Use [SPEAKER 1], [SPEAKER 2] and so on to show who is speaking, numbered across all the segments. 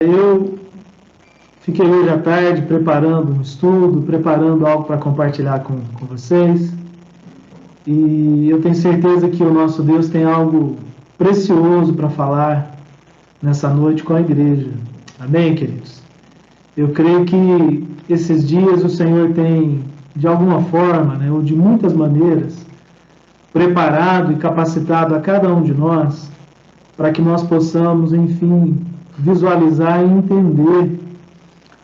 [SPEAKER 1] Eu fiquei hoje à tarde preparando um estudo, preparando algo para compartilhar com vocês. E eu tenho certeza que o nosso Deus tem algo precioso para falar nessa noite com a igreja. Amém, queridos? Eu creio que esses dias o Senhor tem, de alguma forma, ou de muitas maneiras, preparado e capacitado a cada um de nós para que nós possamos, enfim, visualizar e entender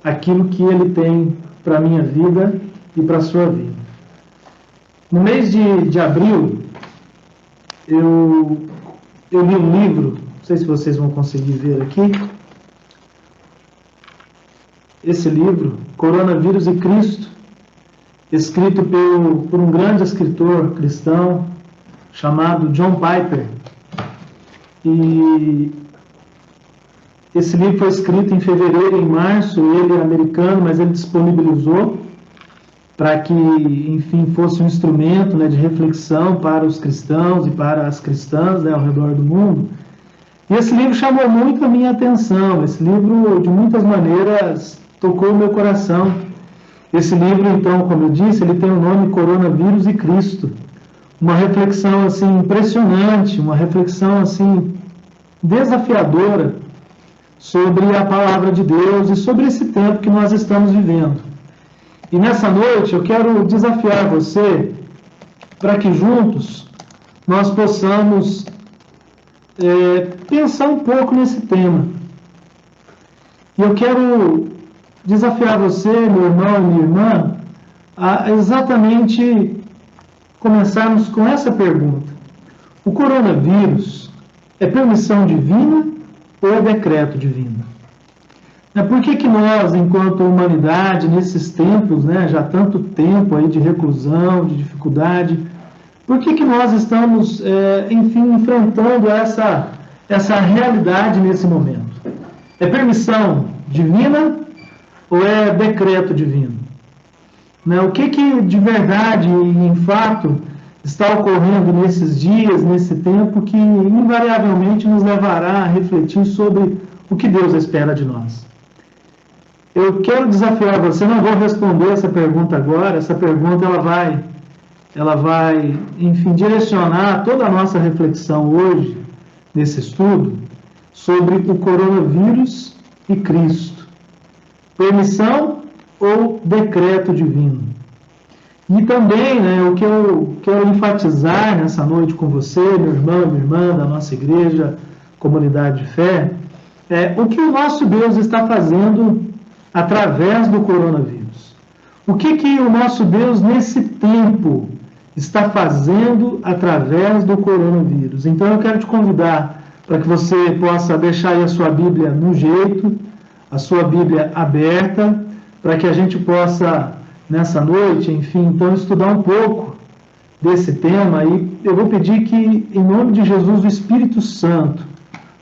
[SPEAKER 1] aquilo que Ele tem para a minha vida e para a sua vida. No mês de abril, eu li um livro, não sei se vocês vão conseguir ver aqui, esse livro, Coronavírus e Cristo, escrito por um grande escritor cristão chamado John Piper. E esse livro foi escrito em fevereiro, em março, ele é americano, mas ele disponibilizou para que, enfim, fosse um instrumento de reflexão para os cristãos e para as cristãs ao redor do mundo. E esse livro chamou muito a minha atenção, esse livro, de muitas maneiras, tocou o meu coração. Esse livro, então, como eu disse, ele tem o nome Coronavírus e Cristo. Uma reflexão, assim, impressionante, uma reflexão, assim, desafiadora sobre a palavra de Deus e sobre esse tempo que nós estamos vivendo. E nessa noite eu quero desafiar você para que juntos nós possamos pensar um pouco nesse tema. E eu quero desafiar você, meu irmão e minha irmã, a exatamente começarmos com essa pergunta. O coronavírus é permissão divina ou é decreto divino? Por que nós, enquanto humanidade, nesses tempos, já tanto tempo aí de reclusão, de dificuldade, por que nós estamos, enfim, enfrentando essa realidade nesse momento? É permissão divina ou é decreto divino? O que de verdade e em fato está ocorrendo nesses dias, nesse tempo, que invariavelmente nos levará a refletir sobre o que Deus espera de nós? Eu quero desafiar você, não vou responder essa pergunta agora, essa pergunta ela vai, enfim, direcionar toda a nossa reflexão hoje, nesse estudo, sobre o coronavírus e Cristo. Permissão ou decreto divino? E também, o que eu quero enfatizar nessa noite com você, meu irmão e minha irmã da nossa igreja, comunidade de fé, é o que o nosso Deus está fazendo através do coronavírus. O que o nosso Deus nesse tempo está fazendo através do coronavírus? Então eu quero te convidar para que você possa deixar aí a sua Bíblia no jeito, a sua Bíblia aberta, para que a gente possa, nessa noite, enfim, então estudar um pouco desse tema. E eu vou pedir que, em nome de Jesus, o Espírito Santo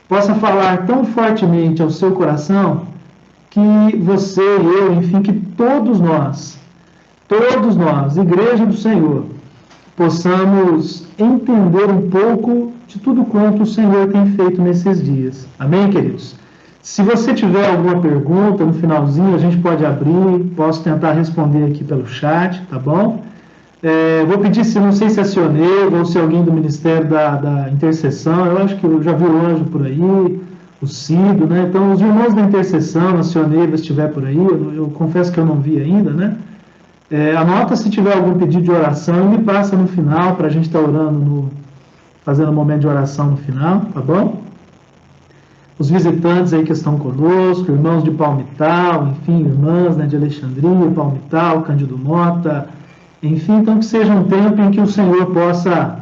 [SPEAKER 1] possa falar tão fortemente ao seu coração que você e eu, enfim, que todos nós, Igreja do Senhor, possamos entender um pouco de tudo quanto o Senhor tem feito nesses dias. Amém, queridos? Se você tiver alguma pergunta no finalzinho, a gente pode abrir, posso tentar responder aqui pelo chat, tá bom? Vou pedir, não sei se é Sioneva ou se é alguém do Ministério da Intercessão, eu acho que eu já vi o Anjo por aí, o Cido, Então, os irmãos da Intercessão, a Sioneva estiver por aí, eu confesso que eu não vi ainda, Anota se tiver algum pedido de oração e me passa no final, para a gente estar orando, fazendo um momento de oração no final, tá bom? Os visitantes aí que estão conosco, irmãos de Palmital, enfim, irmãs de Alexandria, Palmital, Cândido Mota, enfim, então que seja um tempo em que o Senhor possa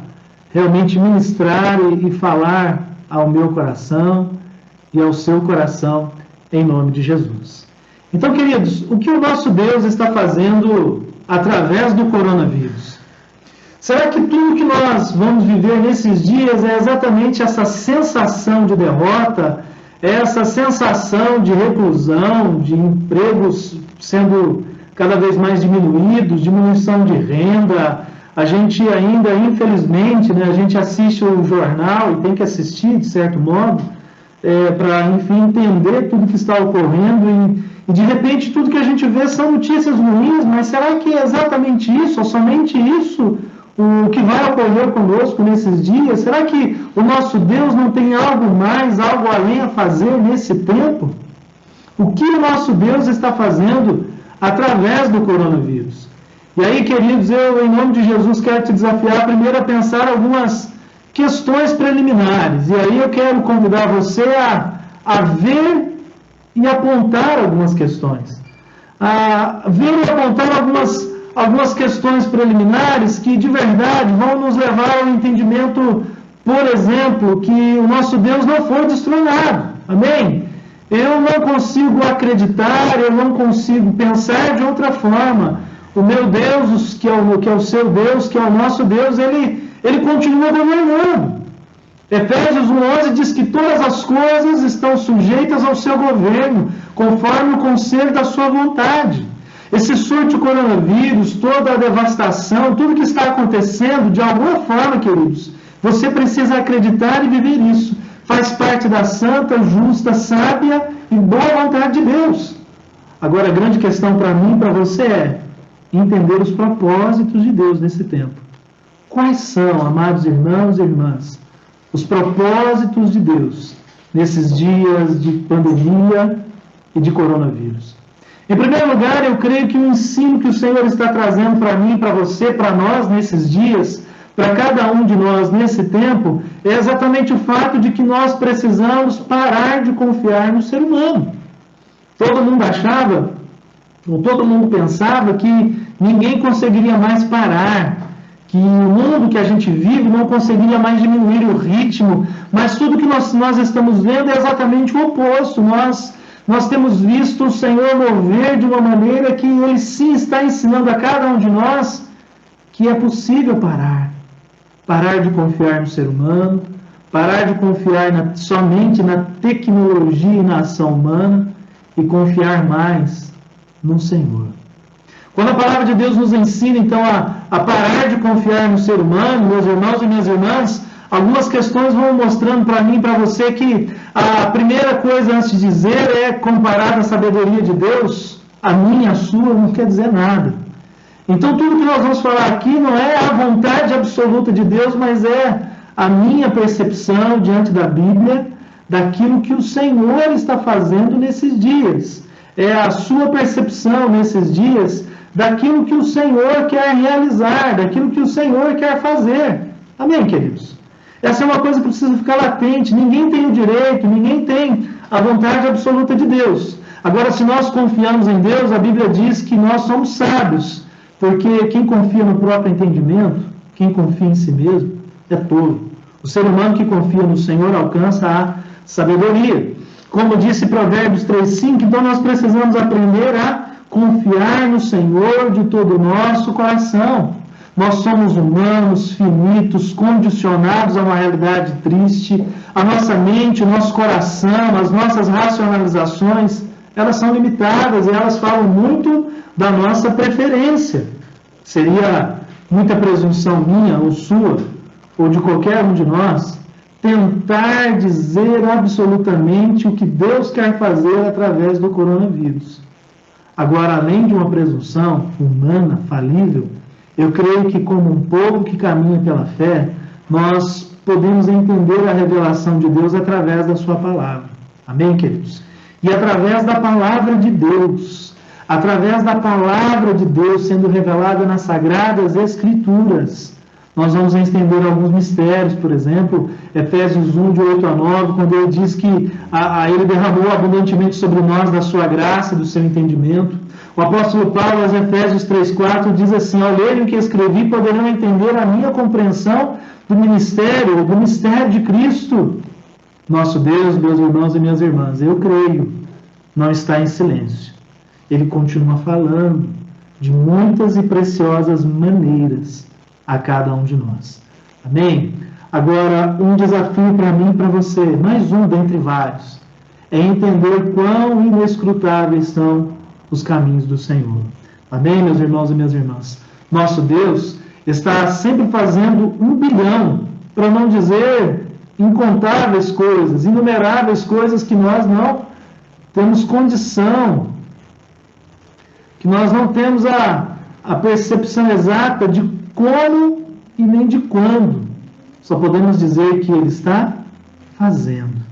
[SPEAKER 1] realmente ministrar e falar ao meu coração e ao seu coração, em nome de Jesus. Então, queridos, o que o nosso Deus está fazendo através do coronavírus? Será que tudo que nós vamos viver nesses dias é exatamente essa sensação de derrota, essa sensação de reclusão, de empregos sendo cada vez mais diminuídos, diminuição de renda? A gente ainda, infelizmente, a gente assiste o jornal e tem que assistir, de certo modo, para, enfim, entender tudo que está ocorrendo e de repente tudo que a gente vê são notícias ruins, mas será que é exatamente isso, ou somente isso, o que vai ocorrer conosco nesses dias? Será que o nosso Deus não tem algo mais, algo além a fazer nesse tempo? O que o nosso Deus está fazendo através do coronavírus? E aí, queridos, eu, em nome de Jesus, quero te desafiar primeiro a pensar algumas questões preliminares. E aí eu quero convidar você a ver e apontar algumas questões. A ver e apontar algumas questões preliminares que, de verdade, vão nos levar ao entendimento, por exemplo, que o nosso Deus não foi destronado. Amém? Eu não consigo acreditar, eu não consigo pensar de outra forma. O meu Deus, que é o seu Deus, que é o nosso Deus, ele continua governando. Efésios 1:11 diz que todas as coisas estão sujeitas ao seu governo, conforme o conselho da sua vontade. Esse surto de coronavírus, toda a devastação, tudo que está acontecendo, de alguma forma, queridos, você precisa acreditar e viver isso. Faz parte da santa, justa, sábia e boa vontade de Deus. Agora, a grande questão para mim e para você é entender os propósitos de Deus nesse tempo. Quais são, amados irmãos e irmãs, os propósitos de Deus nesses dias de pandemia e de coronavírus? Em primeiro lugar, eu creio que o ensino que o Senhor está trazendo para mim, para você, para nós nesses dias, para cada um de nós nesse tempo, é exatamente o fato de que nós precisamos parar de confiar no ser humano. Todo mundo achava, ou todo mundo pensava que ninguém conseguiria mais parar, que o mundo que a gente vive não conseguiria mais diminuir o ritmo, mas tudo que nós estamos vendo é exatamente o oposto. Nós temos visto o Senhor mover de uma maneira que Ele sim está ensinando a cada um de nós que é possível parar. Parar de confiar no ser humano, parar de confiar somente na tecnologia e na ação humana e confiar mais no Senhor. Quando a palavra de Deus nos ensina, então, a parar de confiar no ser humano, meus irmãos e minhas irmãs, algumas questões vão mostrando para mim e para você que a primeira coisa antes de dizer é comparar a sabedoria de Deus, a minha, a sua, não quer dizer nada. Então, tudo que nós vamos falar aqui não é a vontade absoluta de Deus, mas é a minha percepção diante da Bíblia, daquilo que o Senhor está fazendo nesses dias. É a sua percepção nesses dias daquilo que o Senhor quer realizar, daquilo que o Senhor quer fazer. Amém, queridos? Essa é uma coisa que precisa ficar latente. Ninguém tem o direito, ninguém tem a vontade absoluta de Deus. Agora, se nós confiamos em Deus, a Bíblia diz que nós somos sábios, porque quem confia no próprio entendimento, quem confia em si mesmo, é tolo. O ser humano que confia no Senhor alcança a sabedoria. Como disse Provérbios 3:5, então nós precisamos aprender a confiar no Senhor de todo o nosso coração. Nós somos humanos, finitos, condicionados a uma realidade triste. A nossa mente, o nosso coração, as nossas racionalizações, elas são limitadas e elas falam muito da nossa preferência. Seria muita presunção minha ou sua, ou de qualquer um de nós, tentar dizer absolutamente o que Deus quer fazer através do coronavírus. Agora, além de uma presunção humana, falível, eu creio que como um povo que caminha pela fé, nós podemos entender a revelação de Deus através da sua palavra. Amém, queridos? E através da palavra de Deus, através da palavra de Deus sendo revelada nas Sagradas Escrituras, nós vamos entender alguns mistérios. Por exemplo, Efésios 1, de 8 a 9, quando ele diz que ele derramou abundantemente sobre nós da sua graça e do seu entendimento. O apóstolo Paulo, aos Efésios 3:4, diz assim: ao lerem o que escrevi, poderão entender a minha compreensão do mistério de Cristo. Nosso Deus, meus irmãos e minhas irmãs, eu creio, não está em silêncio. Ele continua falando de muitas e preciosas maneiras a cada um de nós. Amém? Agora, um desafio para mim e para você, mais um dentre vários, é entender quão inescrutáveis são os caminhos do Senhor. Amém, meus irmãos e minhas irmãs? Nosso Deus está sempre fazendo 1 bilhão, para não dizer incontáveis coisas, inumeráveis coisas que nós não temos condição, que nós não temos a percepção exata de como e nem de quando. Só podemos dizer que Ele está fazendo.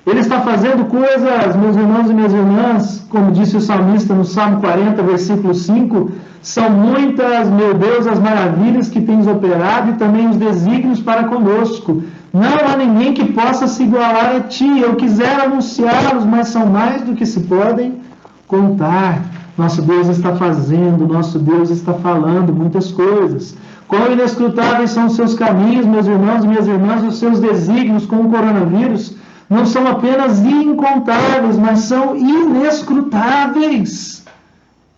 [SPEAKER 1] Ele está fazendo coisas, meus irmãos e minhas irmãs, como disse o salmista no Salmo 40, versículo 5, são muitas, meu Deus, as maravilhas que tens operado e também os desígnios para conosco. Não há ninguém que possa se igualar a ti. Eu quisera anunciá-los, mas são mais do que se podem contar. Nosso Deus está fazendo, nosso Deus está falando muitas coisas. Quão inescrutáveis são os seus caminhos, meus irmãos e minhas irmãs, os seus desígnios com o coronavírus não são apenas incontáveis, mas são inescrutáveis.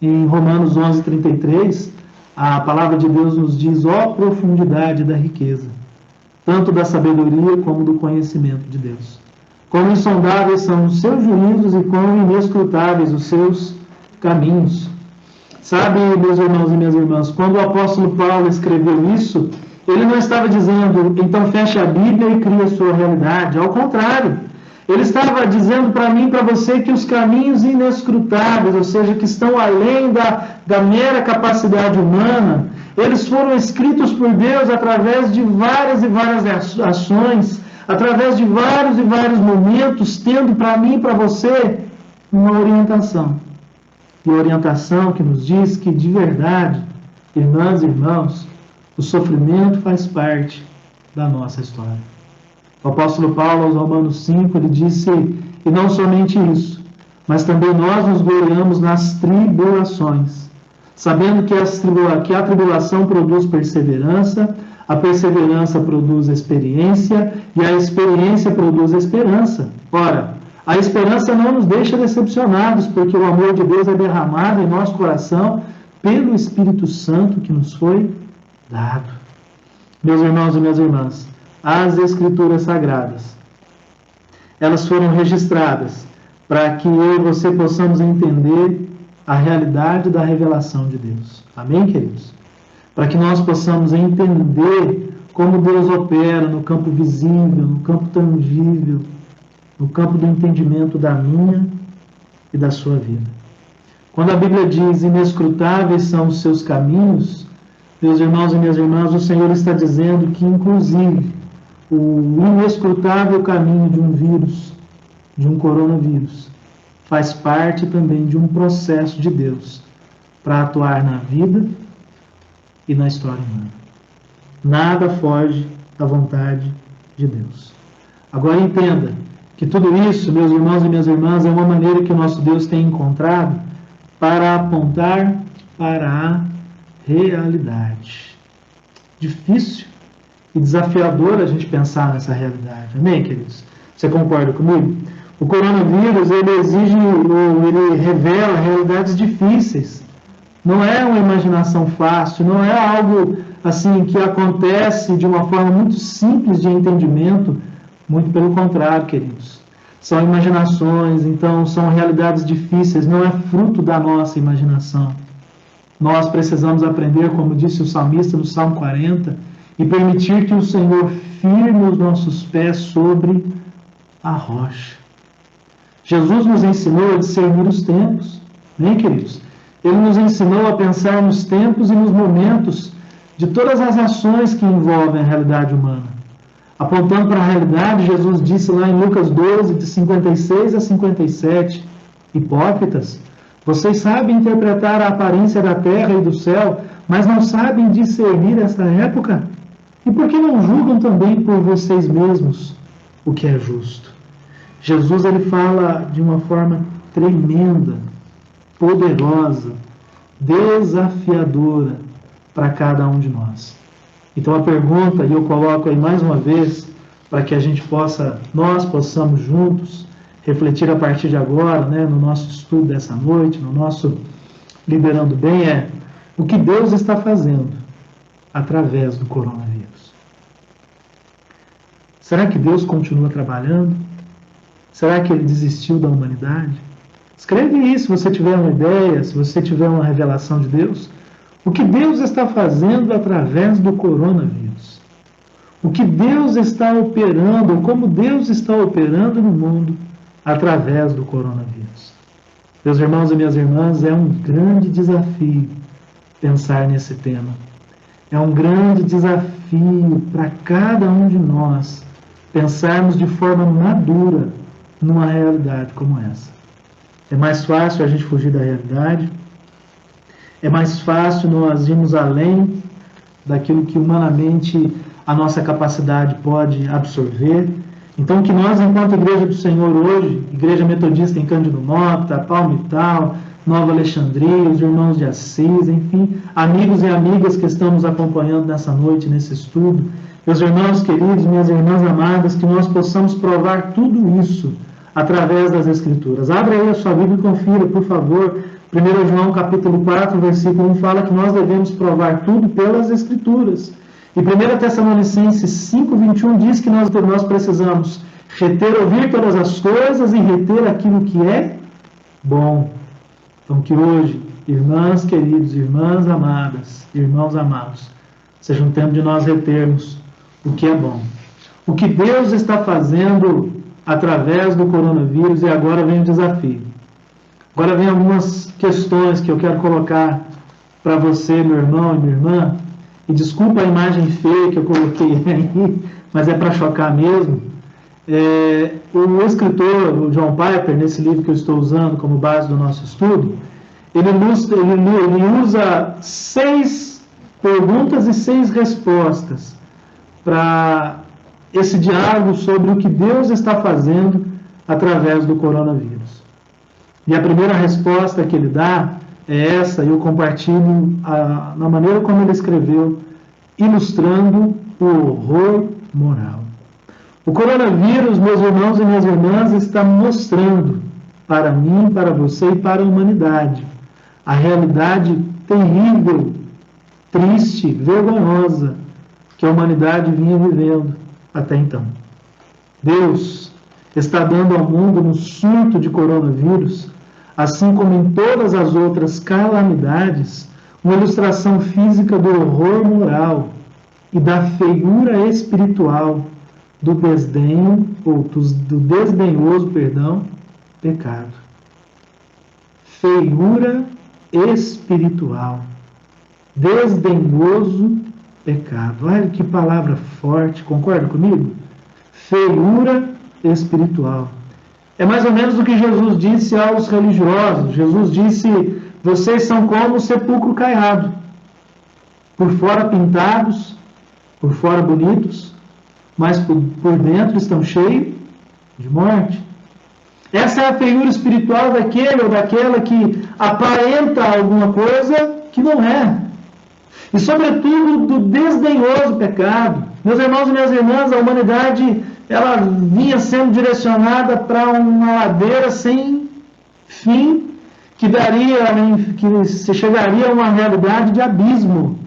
[SPEAKER 1] Em Romanos 11:33, a palavra de Deus nos diz: ó profundidade da riqueza, tanto da sabedoria como do conhecimento de Deus. Quão insondáveis são os seus juízos e quão inescrutáveis os seus caminhos. Sabe, meus irmãos e minhas irmãs, quando o apóstolo Paulo escreveu isso, ele não estava dizendo, então feche a Bíblia e crie a sua realidade. Ao contrário, ele estava dizendo para mim e para você que os caminhos inescrutáveis, ou seja, que estão além da mera capacidade humana, eles foram escritos por Deus através de várias e várias ações, através de vários e vários momentos, tendo para mim e para você uma orientação. E orientação que nos diz que, de verdade, irmãs e irmãos, o sofrimento faz parte da nossa história. O apóstolo Paulo, aos Romanos 5, ele disse, e não somente isso, mas também nós nos gloriamos nas tribulações, sabendo que a tribulação produz perseverança, a perseverança produz experiência, e a experiência produz esperança. Ora, a esperança não nos deixa decepcionados, porque o amor de Deus é derramado em nosso coração pelo Espírito Santo que nos foi dado. Meus irmãos e minhas irmãs, as Escrituras Sagradas, elas foram registradas para que eu e você possamos entender a realidade da revelação de Deus. Amém, queridos? Para que nós possamos entender como Deus opera no campo visível, no campo tangível, no campo do entendimento da minha e da sua vida. Quando a Bíblia diz inescrutáveis são os seus caminhos, meus irmãos e minhas irmãs, o Senhor está dizendo que, inclusive, o inescrutável caminho de um vírus, de um coronavírus, faz parte também de um processo de Deus para atuar na vida e na história humana. Nada foge da vontade de Deus. Agora entenda que tudo isso, meus irmãos e minhas irmãs, é uma maneira que o nosso Deus tem encontrado para apontar para a realidade. Difícil e desafiador a gente pensar nessa realidade. Amém, queridos? Você concorda comigo? O coronavírus, ele revela realidades difíceis. Não é uma imaginação fácil, não é algo assim que acontece de uma forma muito simples de entendimento. Muito pelo contrário, queridos. São imaginações, então são realidades difíceis, não é fruto da nossa imaginação. Nós precisamos aprender, como disse o salmista no Salmo 40, e permitir que o Senhor firme os nossos pés sobre a rocha. Jesus nos ensinou a discernir os tempos, né, queridos? Ele nos ensinou a pensar nos tempos e nos momentos de todas as ações que envolvem a realidade humana. Apontando para a realidade, Jesus disse lá em Lucas 12, de 56 a 57, hipócritas, vocês sabem interpretar a aparência da terra e do céu, mas não sabem discernir esta época? E por que não julgam também por vocês mesmos o que é justo? Jesus, ele fala de uma forma tremenda, poderosa, desafiadora para cada um de nós. Então a pergunta, e eu coloco aí mais uma vez, para que a gente nós possamos juntos refletir a partir de agora, né, no nosso estudo dessa noite, no nosso Liderando Bem, é o que Deus está fazendo através do coronavírus. Será que Deus continua trabalhando? Será que Ele desistiu da humanidade? Escreve isso se você tiver uma ideia, se você tiver uma revelação de Deus. O que Deus está fazendo através do coronavírus? o que Deus está operando, como Deus está operando no mundo através do coronavírus. Meus irmãos e minhas irmãs, é um grande desafio pensar nesse tema. É um grande desafio para cada um de nós pensarmos de forma madura numa realidade como essa. É mais fácil a gente fugir da realidade, é mais fácil nós irmos além daquilo que humanamente a nossa capacidade pode absorver. Então, que nós, enquanto Igreja do Senhor hoje, Igreja Metodista em Cândido Mota, Palmital, Nova Alexandria, os irmãos de Assis, enfim, amigos e amigas que estamos acompanhando nessa noite, nesse estudo, meus irmãos queridos, minhas irmãs amadas, que nós possamos provar tudo isso através das Escrituras. Abra aí a sua Bíblia e confira, por favor. 1 João capítulo 4, versículo 1 fala que nós devemos provar tudo pelas Escrituras. E 1 Tessalonicenses 5, 21 diz que nós precisamos reter, ouvir todas as coisas e reter aquilo que é bom. Então que hoje, irmãs queridos, irmãs amadas, irmãos amados, seja um tempo de nós retermos o que é bom. O que Deus está fazendo através do coronavírus, e agora vem o desafio. Agora vem algumas questões que eu quero colocar para você, meu irmão e minha irmã. E desculpa a imagem feia que eu coloquei aí, mas é para chocar mesmo. O escritor, o John Piper, nesse livro que eu estou usando como base do nosso estudo, ele usa 6 perguntas e 6 respostas para esse diálogo sobre o que Deus está fazendo através do coronavírus. E a primeira resposta que ele dá é essa, e eu compartilho na maneira como ele escreveu, ilustrando o horror moral. O coronavírus, meus irmãos e minhas irmãs, está mostrando para mim, para você e para a humanidade a realidade terrível, triste, vergonhosa que a humanidade vinha vivendo até então. Deus está dando ao mundo no surto de coronavírus, assim como em todas as outras calamidades, uma ilustração física do horror moral e da feiura espiritual do desdenho, ou do desdenhoso, pecado. Feiura espiritual, desdenhoso pecado. Olha que palavra forte, concorda comigo? Feiura espiritual. É mais ou menos o que Jesus disse aos religiosos. Jesus disse: vocês são como o sepulcro caiado, por fora pintados, por fora bonitos, mas por dentro estão cheios de morte. Essa é a feiura espiritual daquele ou daquela que aparenta alguma coisa que não é. E sobretudo do desdenhoso pecado. Meus irmãos e minhas irmãs, a humanidade ela vinha sendo direcionada para uma ladeira sem fim, que se chegaria a uma realidade de abismo.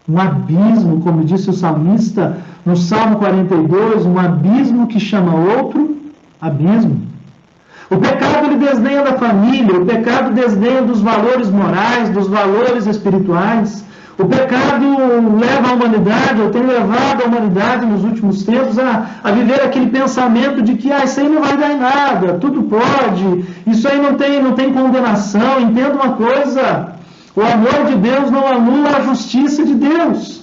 [SPEAKER 1] Um abismo, como disse o salmista no Salmo 42, um abismo que chama outro abismo. O pecado ele desdenha da família, o pecado desdenha dos valores morais, dos valores espirituais. O pecado leva a humanidade, ou tem levado a humanidade nos últimos tempos a viver aquele pensamento de que isso aí não vai dar em nada, tudo pode, isso aí não tem condenação. Entenda uma coisa, o amor de Deus não anula a justiça de Deus.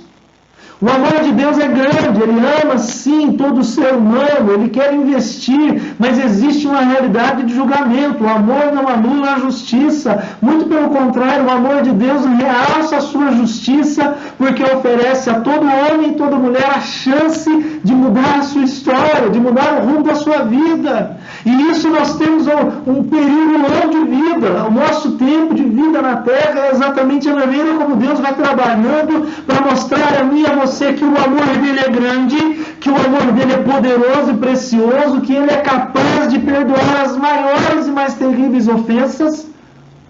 [SPEAKER 1] O amor de Deus é grande, Ele ama sim todo ser humano, Ele quer investir, mas existe uma realidade de julgamento. O amor não anula a justiça, muito pelo contrário, o amor de Deus realça a sua justiça, porque oferece a todo homem e toda mulher a chance de mudar a sua história, de mudar o rumo da sua vida. E isso nós temos um período longo de vida. O nosso tempo de vida na Terra é exatamente a maneira como Deus vai trabalhando para mostrar a mim e a você que o amor dele é grande, que o amor dele é poderoso e precioso, que ele é capaz de perdoar as maiores e mais terríveis ofensas,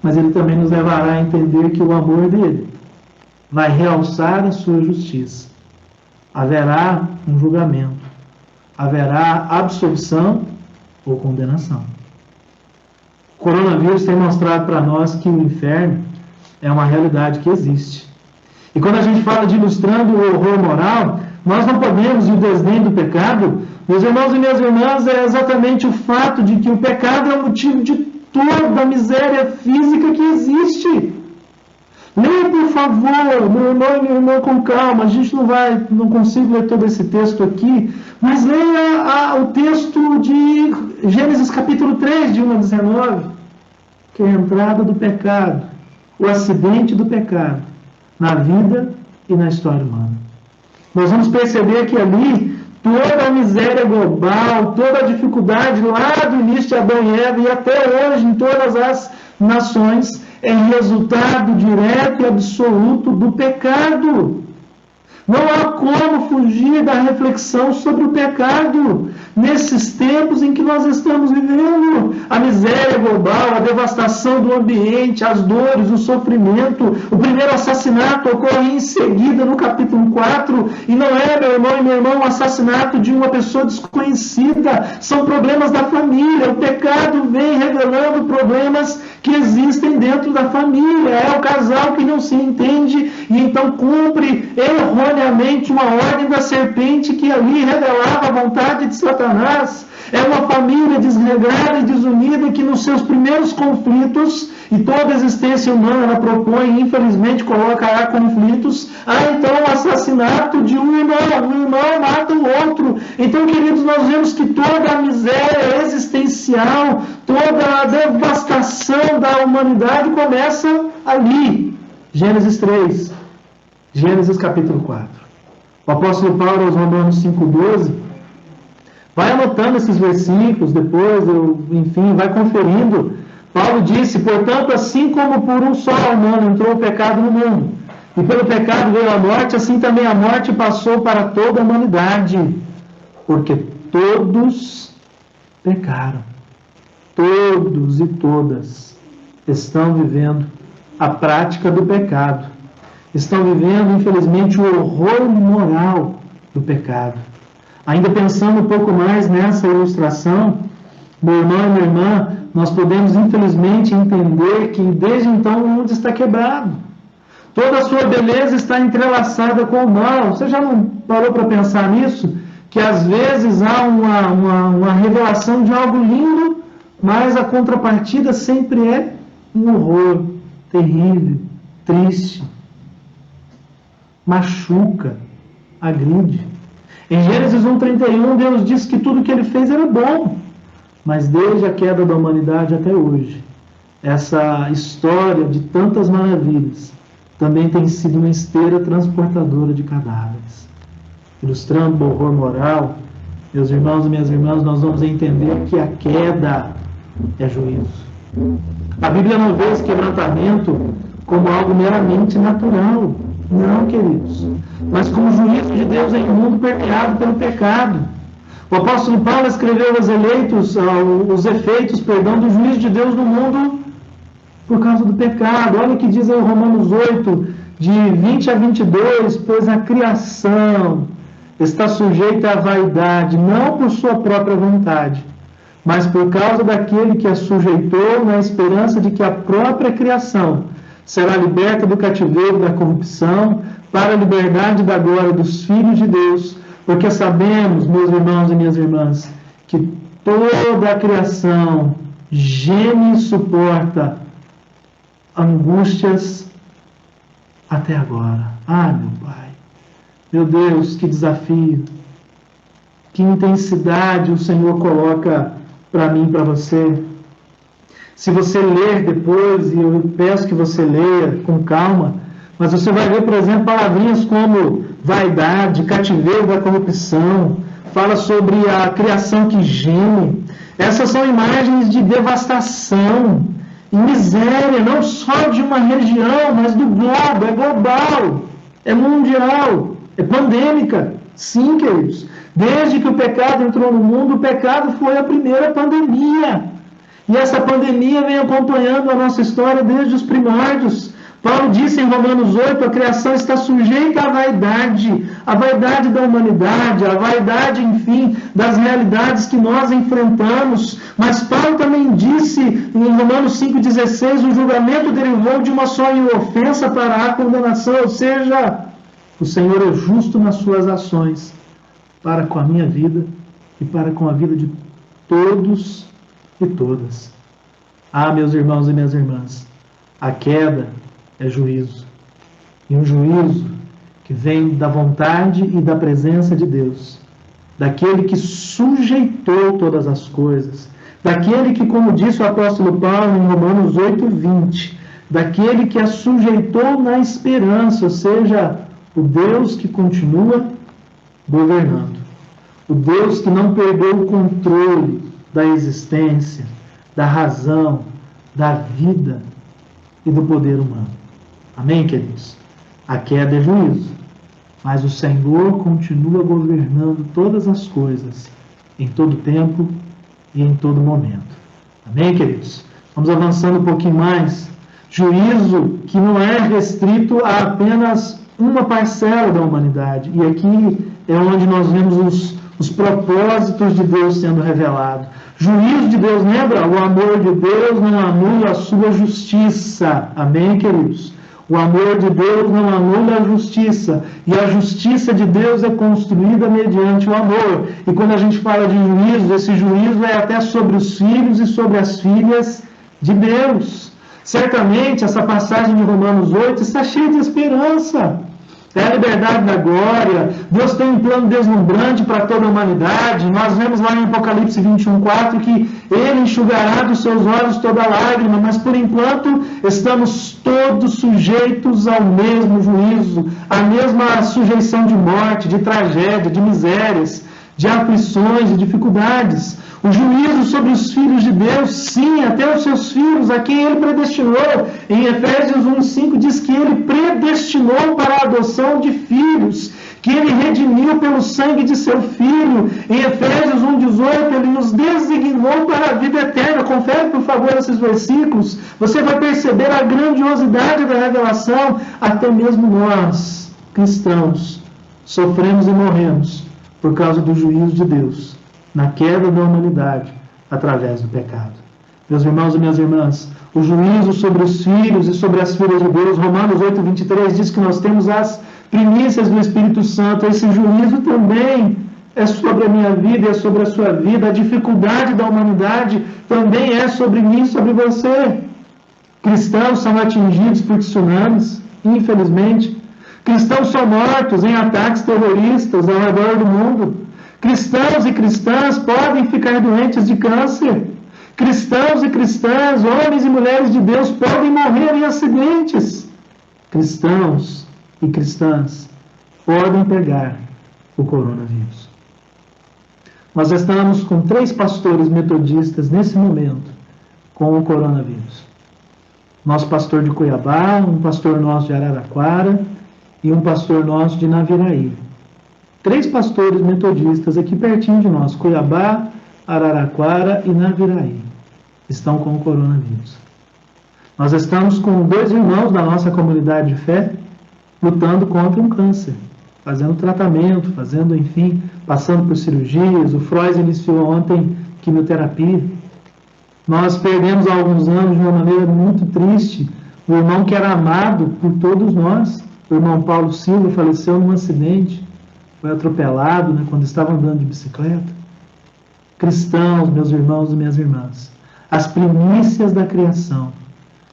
[SPEAKER 1] mas ele também nos levará a entender que o amor dele vai realçar a sua justiça. Haverá um julgamento, haverá absolvição ou condenação. O coronavírus tem mostrado para nós que o inferno é uma realidade que existe. E quando a gente fala de ilustrando o horror moral, Nós não podemos, e o desdém do pecado, meus irmãos e minhas irmãs, é exatamente o fato de que o pecado é o motivo de toda a miséria física que existe. Leia, por favor, meu irmão e minha irmã, com calma. A gente não consigo ler todo esse texto aqui, mas leia o texto de Gênesis capítulo 3, de 1 a 19, que é a entrada do pecado, o acidente do pecado na vida e na história humana. Nós vamos perceber que ali toda a miséria global, toda a dificuldade lá do início de Adão e Eva e até hoje em todas as nações é resultado direto e absoluto do pecado. Não há como fugir da reflexão sobre o pecado nesses tempos em que nós estamos vivendo. A miséria global, a devastação do ambiente, as dores, o sofrimento. O primeiro assassinato ocorre em seguida no capítulo 4, e não é, meu irmão e minha irmã, um assassinato de uma pessoa desconhecida. São problemas da família. O pecado vem revelando problemas que existem dentro da família. É o casal que não se entende e então cumpre erroneamente uma ordem da serpente que ali revelava a vontade de Satanás. É uma família desregrada e desunida que nos seus primeiros conflitos, e toda a existência humana ela propõe, infelizmente, colocará conflitos. Então o assassinato de um irmão mata o outro. Então, queridos, nós vemos que toda a miséria existencial, toda a devastação da humanidade começa ali. Gênesis 3, Gênesis capítulo 4. O apóstolo Paulo, aos Romanos 5,12, vai anotando esses versículos, depois, enfim, vai conferindo. Paulo disse: portanto, assim como por um só humano entrou o pecado no mundo, e pelo pecado veio a morte, assim também a morte passou para toda a humanidade, porque todos pecaram. Todos e todas estão vivendo a prática do pecado. Estão vivendo, infelizmente, o horror moral do pecado. Ainda pensando um pouco mais nessa ilustração, meu irmão e minha irmã, nós podemos, infelizmente, entender que desde então o mundo está quebrado. Toda a sua beleza está entrelaçada com o mal. Você já não parou para pensar nisso? Que às vezes há uma revelação de algo lindo, mas a contrapartida sempre é um horror terrível, triste, machuca, agride. Em Gênesis 1,31, Deus diz que tudo que ele fez era bom, mas desde a queda da humanidade até hoje, essa história de tantas maravilhas também tem sido uma esteira transportadora de cadáveres. Ilustrando o horror moral, meus irmãos e minhas irmãs, nós vamos entender que a queda é juízo. A Bíblia não vê esse quebrantamento como algo meramente natural. Não, queridos. Mas como juízo de Deus em um mundo permeado pelo pecado. O apóstolo Paulo escreveu aos eleitos os efeitos, do juízo de Deus no mundo por causa do pecado. Olha o que diz em Romanos 8, de 20 a 22, pois a criação está sujeita à vaidade, não por sua própria vontade, mas por causa daquele que a sujeitou, na esperança de que a própria criação será liberta do cativeiro da corrupção para a liberdade da glória dos filhos de Deus, porque sabemos, meus irmãos e minhas irmãs, que toda a criação geme e suporta angústias até agora. Meu Pai, meu Deus, que desafio, que intensidade o Senhor coloca para mim e para você. Se você ler depois, e eu peço que você leia com calma, mas você vai ver, por exemplo, palavrinhas como vaidade, cativeiro da corrupção, fala sobre a criação que geme. Essas são imagens de devastação e miséria, não só de uma região, mas do globo. É global, é mundial, é pandêmica. Sim, queridos. Desde que o pecado entrou no mundo, o pecado foi a primeira pandemia. E essa pandemia vem acompanhando a nossa história desde os primórdios. Paulo disse em Romanos 8, a criação está sujeita à vaidade da humanidade, à vaidade, enfim, das realidades que nós enfrentamos. Mas Paulo também disse em Romanos 5,16, o julgamento derivou de uma só ofensa para a condenação, ou seja, O Senhor é justo nas suas ações para com a minha vida e para com a vida de todos e todas. Ah, meus irmãos e minhas irmãs, a queda é juízo. E um juízo que vem da vontade e da presença de Deus, daquele que sujeitou todas as coisas, daquele que, como disse o apóstolo Paulo em Romanos 8:20, daquele que a sujeitou na esperança, ou seja, o Deus que continua governando, o Deus que não perdeu o controle da existência, da razão, da vida e do poder humano. Amém, queridos? A queda é juízo, mas o Senhor continua governando todas as coisas, em todo tempo e em todo momento. Amém, queridos? Vamos avançando um pouquinho mais. Juízo que não é restrito a apenas uma parcela da humanidade. E aqui é onde nós vemos os propósitos de Deus sendo revelados. Juízo de Deus, lembra? O amor de Deus não anula a sua justiça. Amém, queridos? O amor de Deus não anula a justiça. E a justiça de Deus é construída mediante o amor. E quando a gente fala de juízo, esse juízo é até sobre os filhos e sobre as filhas de Deus. Certamente, essa passagem de Romanos 8 está cheia de esperança. É a liberdade da glória. Deus tem um plano deslumbrante para toda a humanidade. Nós vemos lá em Apocalipse 21:4 que Ele enxugará dos seus olhos toda lágrima, mas por enquanto estamos todos sujeitos ao mesmo juízo, à mesma sujeição de morte, de tragédia, de misérias, de aflições e dificuldades. O juízo sobre os filhos de Deus, sim, até os seus filhos, a quem Ele predestinou. Em Efésios 1:5 diz que Ele predestinou para a adoção de filhos, que Ele redimiu pelo sangue de seu Filho. Em Efésios 1:18 Ele nos designou para a vida eterna. Confere, por favor, esses versículos. Você vai perceber a grandiosidade da revelação. Até mesmo nós, cristãos, sofremos e morremos por causa do juízo de Deus na queda da humanidade através do pecado. Meus irmãos e minhas irmãs, o juízo sobre os filhos e sobre as filhas de Deus, Romanos 8:23 diz que nós temos as primícias do Espírito Santo. Esse juízo também é sobre a minha vida e é sobre a sua vida. A dificuldade da humanidade também é sobre mim e sobre você. Cristãos são atingidos por tsunamis, infelizmente. Cristãos são mortos em ataques terroristas ao redor do mundo. Cristãos e cristãs podem ficar doentes de câncer. Cristãos e cristãs, homens e mulheres de Deus, podem morrer em acidentes. Cristãos e cristãs podem pegar o coronavírus. Nós estamos com 3 pastores metodistas nesse momento com o coronavírus. Nosso pastor de Cuiabá, um pastor nosso de Araraquara e um pastor nosso de Naviraí. 3 pastores metodistas aqui pertinho de nós, Cuiabá, Araraquara e Naviraí, estão com o coronavírus. Nós estamos com 2 irmãos da nossa comunidade de fé lutando contra um câncer, fazendo tratamento, passando por cirurgias. O Frois iniciou ontem quimioterapia. Nós perdemos há alguns anos de uma maneira muito triste o irmão que era amado por todos nós. O irmão Paulo Silva faleceu num acidente. Foi atropelado, quando estava andando de bicicleta. Cristãos, meus irmãos e minhas irmãs, as primícias da criação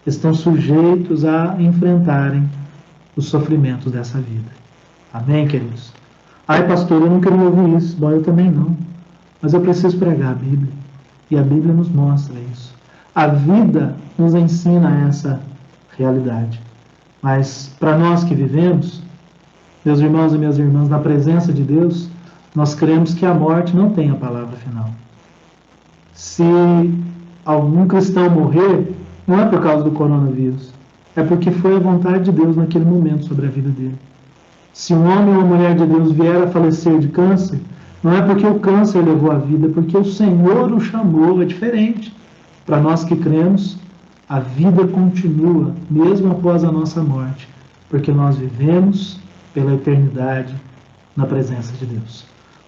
[SPEAKER 1] estão sujeitos a enfrentarem os sofrimentos dessa vida. Amém, queridos? Ai, pastor, eu não queria ouvir isso. Bom, eu também não. Mas eu preciso pregar a Bíblia. E a Bíblia nos mostra isso. A vida nos ensina essa realidade. Mas para nós que vivemos, meus irmãos e minhas irmãs, na presença de Deus, nós cremos que a morte não tem a palavra final. Se algum cristão morrer, não é por causa do coronavírus, é porque foi a vontade de Deus naquele momento sobre a vida dele. Se um homem ou uma mulher de Deus vier a falecer de câncer, não é porque o câncer levou a vida, é porque o Senhor o chamou. É diferente. Para nós que cremos, a vida continua, mesmo após a nossa morte, porque nós vivemos pela eternidade na presença de Deus.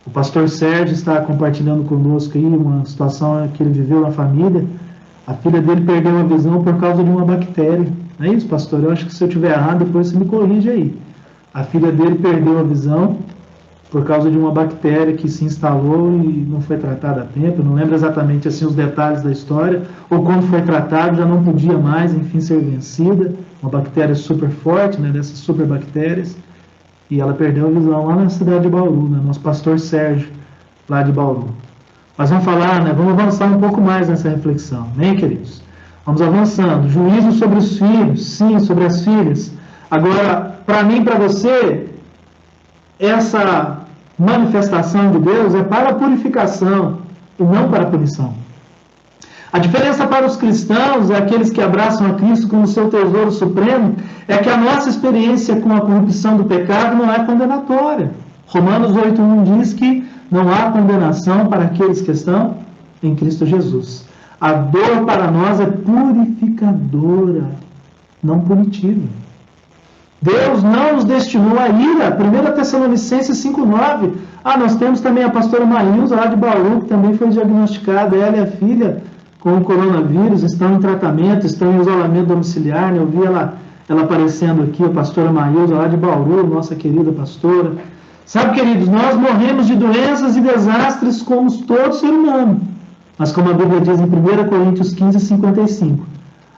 [SPEAKER 1] O pastor Sérgio está compartilhando conosco aí uma situação que ele viveu na família. A filha dele perdeu a visão por causa de uma bactéria. Não é isso, pastor? Eu acho que se eu estiver errado, depois você me corrige aí. A filha dele perdeu a visão por causa de uma bactéria que se instalou e não foi tratada a tempo. Eu não lembro exatamente assim os detalhes da história, ou quando foi tratado já não podia mais, enfim, ser vencida. Uma bactéria super forte, né, dessas super bactérias, e ela perdeu a visão lá na cidade de Bauru, né, nosso pastor Sérgio, lá de Bauru. Mas vamos falar, né, vamos avançar um pouco mais nessa reflexão, né, queridos? Vamos avançando. Juízo sobre os filhos, sim, sobre as filhas. Agora, para mim e para você, essa manifestação de Deus é para a purificação e não para a punição. A diferença para os cristãos, aqueles que abraçam a Cristo como seu tesouro supremo, é que a nossa experiência com a corrupção do pecado não é condenatória. Romanos 8:1 diz que não há condenação para aqueles que estão em Cristo Jesus. A dor para nós é purificadora, não punitiva. Deus não nos destinou a ira. 1 Tessalonicenses 5:9. Nós temos também a pastora Maílza, lá de Bauru, que também foi diagnosticada, ela e a filha, com o coronavírus, estão em tratamento, estão em isolamento domiciliar. Eu vi ela aparecendo aqui, a pastora Maílza, lá de Bauru, nossa querida pastora. Sabe, queridos, nós morremos de doenças e desastres como todo ser humano. Mas como a Bíblia diz em 1 Coríntios 15:55,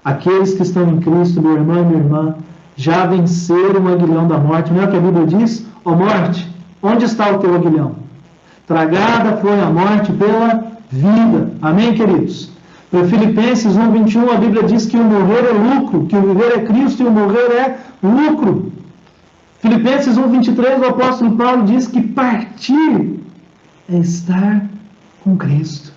[SPEAKER 1] aqueles que estão em Cristo, meu irmão e minha irmã, já venceram o aguilhão da morte. Não é o que a Bíblia diz? Ó morte, onde está o teu aguilhão? Tragada foi a morte pela vida. Amém, queridos? Para Filipenses 1:21, a Bíblia diz que o morrer é lucro, que o viver é Cristo e o morrer é lucro. Filipenses 1:23, o apóstolo Paulo diz que partir é estar com Cristo.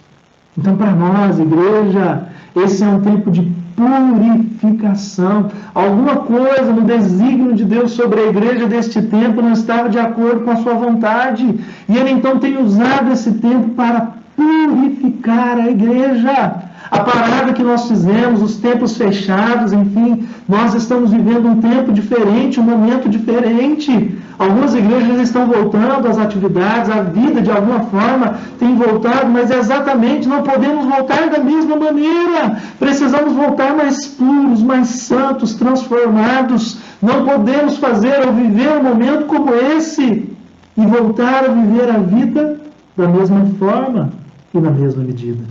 [SPEAKER 1] Então, para nós, igreja, esse é um tempo de purificação. Alguma coisa no desígnio de Deus sobre a igreja deste tempo não estava de acordo com a sua vontade. E Ele então tem usado esse tempo para purificar a igreja. A parada que nós fizemos, os tempos fechados, enfim, nós estamos vivendo um tempo diferente, um momento diferente. Algumas igrejas estão voltando às atividades, a vida de alguma forma tem voltado, mas exatamente não podemos voltar da mesma maneira. Precisamos voltar mais puros, mais santos, transformados. Não podemos fazer ou viver um momento como esse e voltar a viver a vida da mesma forma e na mesma medida.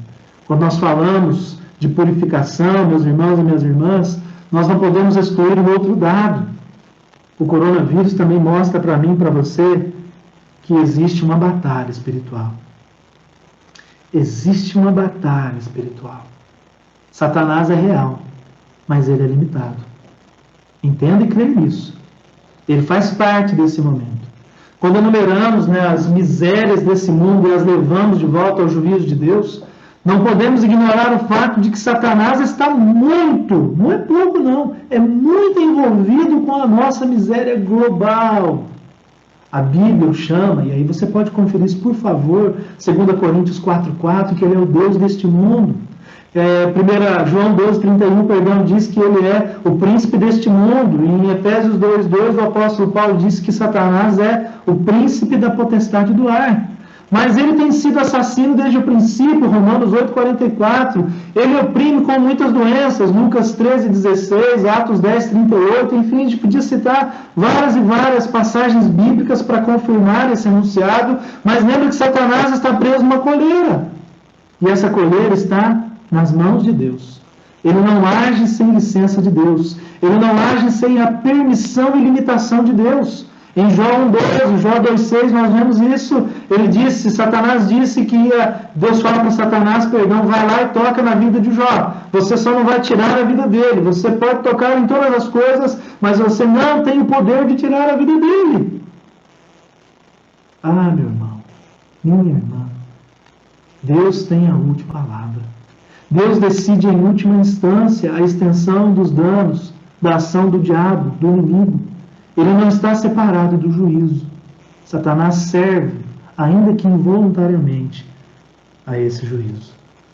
[SPEAKER 1] Quando nós falamos de purificação, meus irmãos e minhas irmãs, nós não podemos excluir o outro dado. O coronavírus também mostra para mim e para você que existe uma batalha espiritual. Existe uma batalha espiritual. Satanás é real, mas ele é limitado. Entenda e creia nisso. Ele faz parte desse momento. Quando enumeramos, as misérias desse mundo e as levamos de volta ao juízo de Deus, não podemos ignorar o fato de que Satanás está muito, não é pouco não, é muito envolvido com a nossa miséria global. A Bíblia o chama, e aí você pode conferir isso, por favor, 2 Coríntios 4:4, que ele é o Deus deste mundo. 1 João 12:31, diz que ele é o príncipe deste mundo. E em Efésios 2:2, o apóstolo Paulo diz que Satanás é o príncipe da potestade do ar. Mas ele tem sido assassino desde o princípio, Romanos 8:44. Ele oprime com muitas doenças, Lucas 13:16, Atos 10:38. Enfim, a gente podia citar várias e várias passagens bíblicas para confirmar esse enunciado. Mas lembra que Satanás está preso numa coleira. E essa coleira está nas mãos de Deus. Ele não age sem licença de Deus. Ele não age sem a permissão e limitação de Deus. Em João 1:12, João 2:6, nós vemos isso. Satanás disse que Deus fala para Satanás, vai lá e toca na vida de Jó. Você só não vai tirar a vida dele. Você pode tocar em todas as coisas, mas você não tem o poder de tirar a vida dele. Meu irmão, minha irmã, Deus tem a última palavra. Deus decide em última instância a extensão dos danos da ação do diabo, do inimigo. Ele não está separado do juízo. Satanás serve, ainda que involuntariamente, a esse juízo.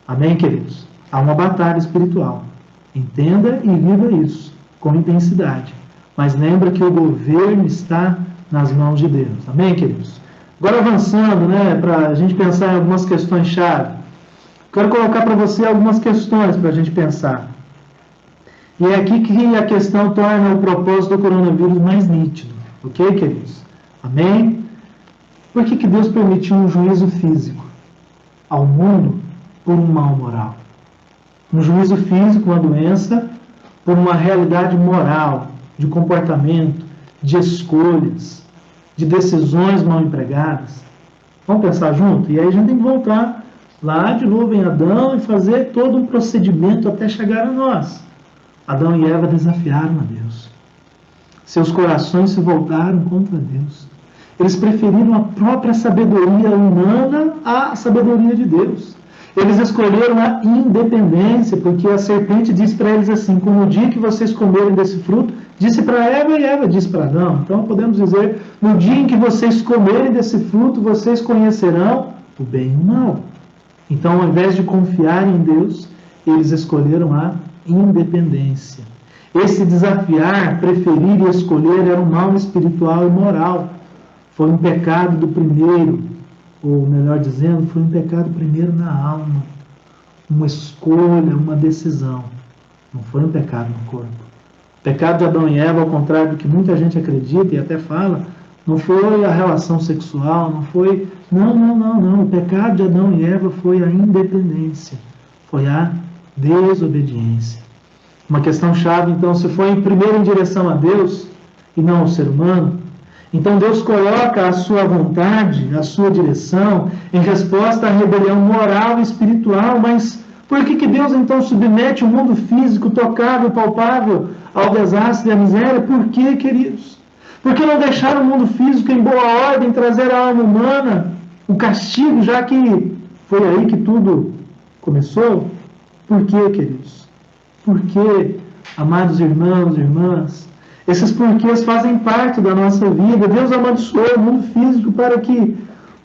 [SPEAKER 1] Amém, queridos? Há uma batalha espiritual. Entenda e viva isso com intensidade. Mas lembra que o governo está nas mãos de Deus. Amém, queridos? Agora avançando, para a gente pensar em algumas questões-chave. Quero colocar para você algumas questões para a gente pensar. E é aqui que a questão torna o propósito do coronavírus mais nítido. Ok, queridos? Amém? Por que Deus permitiu um juízo físico ao mundo por um mal moral? Um juízo físico, uma doença, por uma realidade moral, de comportamento, de escolhas, de decisões mal empregadas. Vamos pensar junto? E aí a gente tem que voltar lá de novo em Adão e fazer todo um procedimento até chegar a nós. Adão e Eva desafiaram a Deus. Seus corações se voltaram contra Deus. Eles preferiram a própria sabedoria humana à sabedoria de Deus. Eles escolheram a independência, porque a serpente disse para eles assim: como o dia que vocês comerem desse fruto, disse para Eva e Eva disse para Adão. Então podemos dizer, no dia em que vocês comerem desse fruto, vocês conhecerão o bem e o mal. Então, ao invés de confiar em Deus, eles escolheram a independência. Esse desafiar, preferir e escolher era um mal espiritual e moral. Foi um pecado do primeiro, ou melhor dizendo, foi um pecado primeiro na alma. Uma escolha, uma decisão. Não foi um pecado no corpo. O pecado de Adão e Eva, ao contrário do que muita gente acredita e até fala, não foi a relação sexual, não foi... Não. O pecado de Adão e Eva foi a independência. Foi a desobediência. Uma questão chave, então, se foi primeiro em direção a Deus e não ao ser humano, então Deus coloca a sua vontade, a sua direção, em resposta à rebelião moral e espiritual. Mas por que Deus então submete o mundo físico, tocável, palpável, ao desastre e à miséria? Por quê, queridos? Por que não deixar o mundo físico em boa ordem, trazer a alma humana o castigo, já que foi aí que tudo começou? Por quê, queridos? Por quê, amados irmãos e irmãs? Esses porquês fazem parte da nossa vida. Deus amaldiçoou o mundo físico para que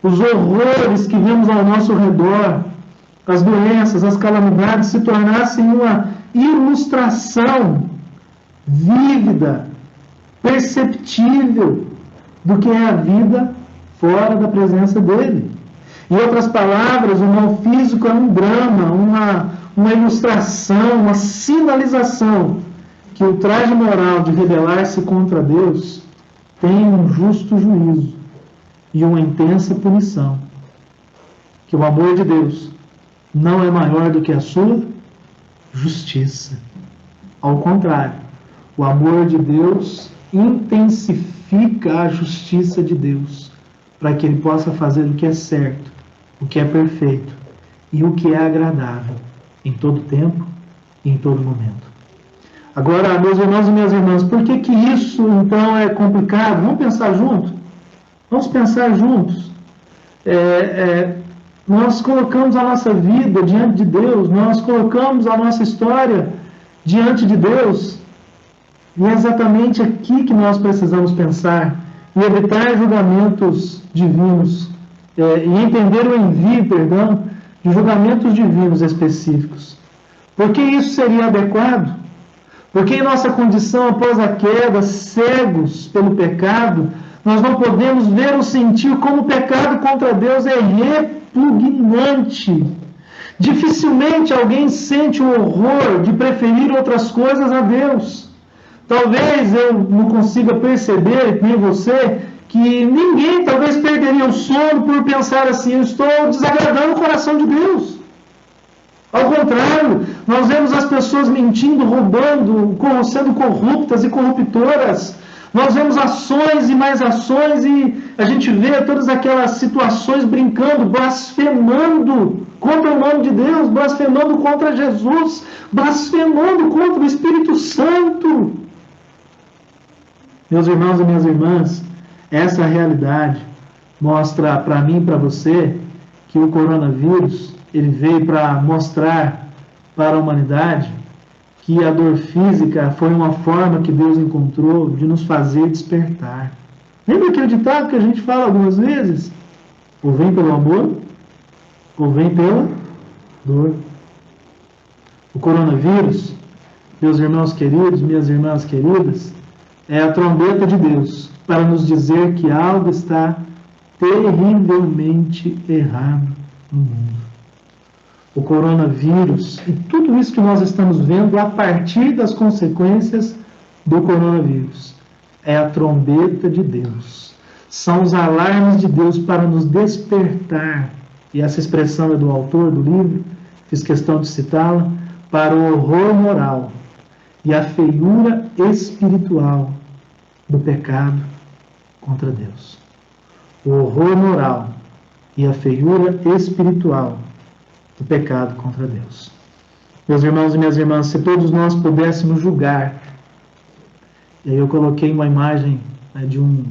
[SPEAKER 1] os horrores que vemos ao nosso redor, as doenças, as calamidades, se tornassem uma ilustração vívida, perceptível do que é a vida fora da presença dele. Em outras palavras, o mal físico é um drama, uma ilustração, uma sinalização que o traje moral de rebelar-se contra Deus tem um justo juízo e uma intensa punição. Que o amor de Deus não é maior do que a sua justiça. Ao contrário, o amor de Deus intensifica a justiça de Deus para que ele possa fazer o que é certo, o que é perfeito e o que é agradável em todo tempo e em todo momento. Agora, meus irmãos e minhas irmãs, por que isso então é complicado? Vamos pensar juntos? Vamos pensar juntos. Nós colocamos a nossa vida diante de Deus, nós colocamos a nossa história diante de Deus, e é exatamente aqui que nós precisamos pensar e evitar julgamentos divinos, e entender o envio, de julgamentos divinos específicos. Por que isso seria adequado? Porque em nossa condição após a queda, cegos pelo pecado, nós não podemos ver ou sentir como o pecado contra Deus é repugnante. Dificilmente alguém sente o horror de preferir outras coisas a Deus. Talvez eu não consiga perceber, nem você, que ninguém talvez perderia o sono por pensar assim: eu estou desagradando o coração de Deus. Ao contrário, nós vemos as pessoas mentindo, roubando, sendo corruptas e corruptoras. Nós vemos ações e mais ações e a gente vê todas aquelas situações brincando, blasfemando contra o nome de Deus, blasfemando contra Jesus, blasfemando contra o Espírito Santo. Meus irmãos e minhas irmãs, essa realidade mostra para mim e para você que o coronavírus ele veio para mostrar para a humanidade que a dor física foi uma forma que Deus encontrou de nos fazer despertar. Lembra aquele ditado que a gente fala algumas vezes? Ou vem pelo amor, ou vem pela dor. O coronavírus, meus irmãos queridos, minhas irmãs queridas, é a trombeta de Deus para nos dizer que algo está terrivelmente errado no mundo. O coronavírus e tudo isso que nós estamos vendo a partir das consequências do coronavírus é a trombeta de Deus. São os alarmes de Deus para nos despertar. E essa expressão é do autor do livro, fiz questão de citá-la, para o horror moral e a feiura espiritual do pecado contra Deus. O horror moral e a feiura espiritual do pecado contra Deus. Meus irmãos e minhas irmãs, se todos nós pudéssemos julgar, e aí eu coloquei uma imagem, né, de um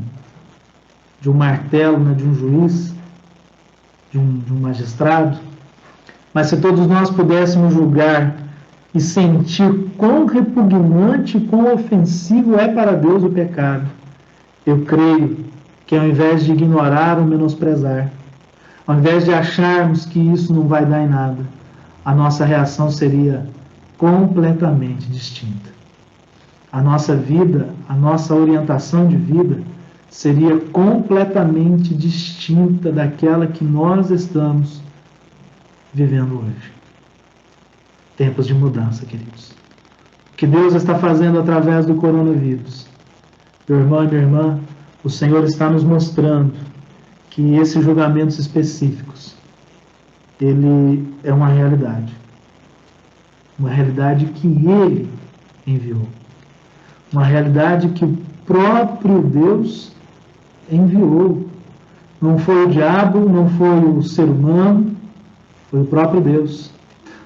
[SPEAKER 1] martelo, né, de um juiz, de um magistrado, mas se todos nós pudéssemos julgar e sentir quão repugnante, quão ofensivo é para Deus o pecado, eu creio que ao invés de ignorar ou menosprezar, ao invés de acharmos que isso não vai dar em nada, a nossa reação seria completamente distinta. A nossa vida, a nossa orientação de vida seria completamente distinta daquela que nós estamos vivendo hoje. Tempos de mudança, queridos. O que Deus está fazendo através do coronavírus? Meu irmão e minha irmã, o Senhor está nos mostrando que esses julgamentos específicos, ele é uma realidade que Ele enviou, uma realidade que o próprio Deus enviou. Não foi o diabo, não foi o ser humano, foi o próprio Deus.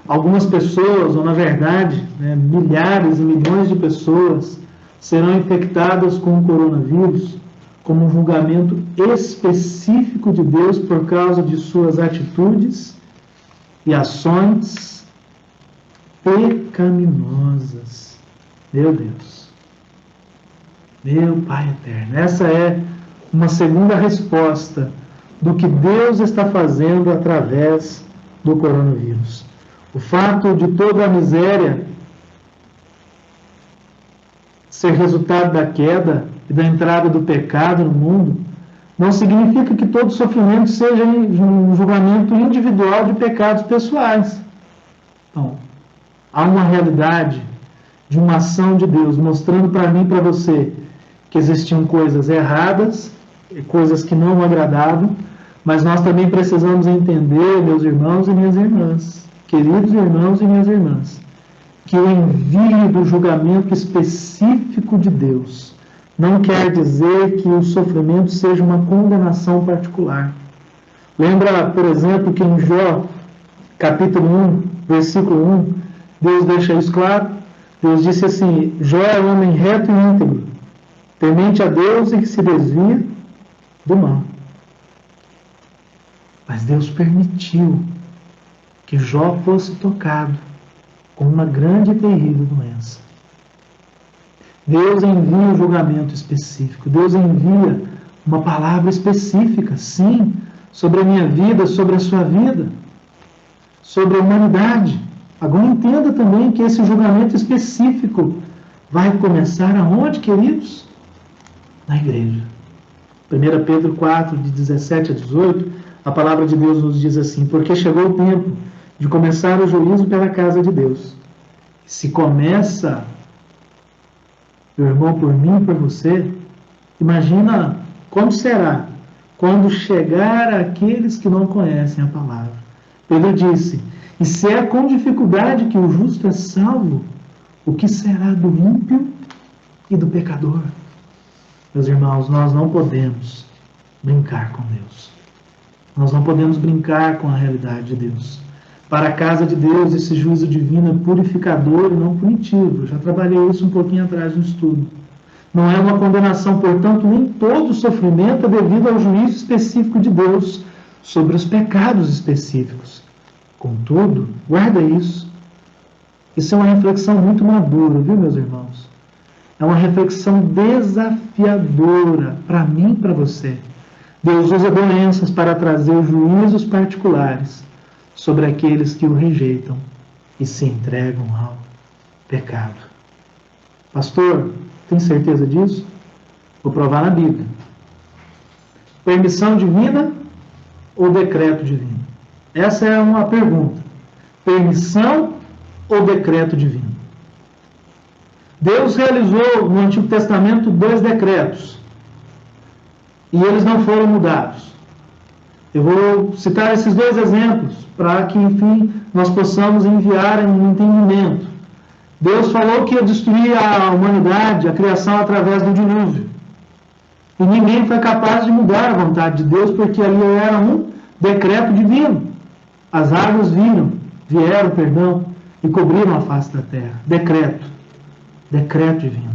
[SPEAKER 1] Algumas pessoas, ou na verdade, milhares e milhões de pessoas, serão infectadas com o coronavírus como um julgamento específico de Deus por causa de suas atitudes e ações pecaminosas. Meu Deus. Meu Pai eterno. Essa é uma segunda resposta do que Deus está fazendo através do coronavírus. O fato de toda a miséria ser resultado da queda e da entrada do pecado no mundo não significa que todo sofrimento seja um julgamento individual de pecados pessoais. Então, há uma realidade de uma ação de Deus mostrando para mim e para você que existiam coisas erradas, coisas que não agradavam, mas nós também precisamos entender, meus irmãos e minhas irmãs, queridos irmãos e minhas irmãs, que o envio do julgamento específico de Deus não quer dizer que o sofrimento seja uma condenação particular. Lembra, por exemplo, que em Jó, capítulo 1, versículo 1, Deus deixa isso claro? Deus disse assim: Jó é um homem reto e íntegro, temente a Deus e que se desvia do mal. Mas Deus permitiu que Jó fosse tocado com uma grande e terrível doença. Deus envia um julgamento específico. Deus envia uma palavra específica, sim, sobre a minha vida, sobre a sua vida, sobre a humanidade. Agora entenda também que esse julgamento específico vai começar aonde, queridos? Na igreja. 1 Pedro 4, de 17 a 18, a palavra de Deus nos diz assim: porque chegou o tempo de começar o juízo pela casa de Deus. Se começa, meu irmão, por mim e por você, imagina como será quando chegar aqueles que não conhecem a palavra. Pedro disse: e se é com dificuldade que o justo é salvo, o que será do ímpio e do pecador? Meus irmãos, nós não podemos brincar com Deus. Nós não podemos brincar com a realidade de Deus. Para a casa de Deus, esse juízo divino é purificador e não punitivo. Eu já trabalhei isso um pouquinho atrás no estudo. Não é uma condenação, portanto, nem todo sofrimento é devido ao juízo específico de Deus sobre os pecados específicos. Contudo, guarda isso. Isso é uma reflexão muito madura, viu, meus irmãos? É uma reflexão desafiadora para mim e para você. Deus usa doenças para trazer juízos particulares sobre aqueles que o rejeitam e se entregam ao pecado. Pastor, tem certeza disso? Vou provar na Bíblia. Permissão divina ou decreto divino? Essa é uma pergunta. Permissão ou decreto divino? Deus realizou no Antigo Testamento 2 decretos, e eles não foram mudados. Eu vou citar esses 2 exemplos, para que, enfim, nós possamos enviar um entendimento. Deus falou que ia destruir a humanidade, a criação, através do dilúvio. E ninguém foi capaz de mudar a vontade de Deus, porque ali era um decreto divino. As águas vieram, e cobriram a face da terra. Decreto divino.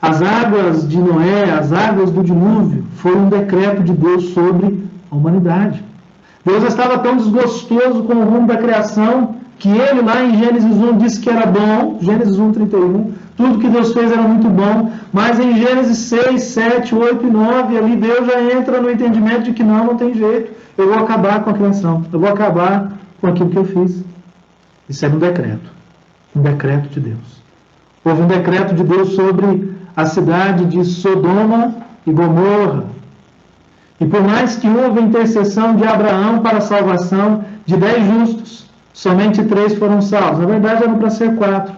[SPEAKER 1] As águas de Noé, as águas do dilúvio, foram um decreto de Deus sobre a humanidade. Deus estava tão desgostoso com o rumo da criação, que ele lá em Gênesis 1 disse que era bom, Gênesis 1:31, tudo que Deus fez era muito bom, mas em Gênesis 6, 7, 8 e 9, ali Deus já entra no entendimento de que não tem jeito, eu vou acabar com a criação, eu vou acabar com aquilo que eu fiz. Isso era um decreto de Deus. Houve um decreto de Deus sobre a cidade de Sodoma e Gomorra. E por mais que houve a intercessão de Abraão para a salvação de 10 justos, somente 3 foram salvos. Na verdade eram para ser 4,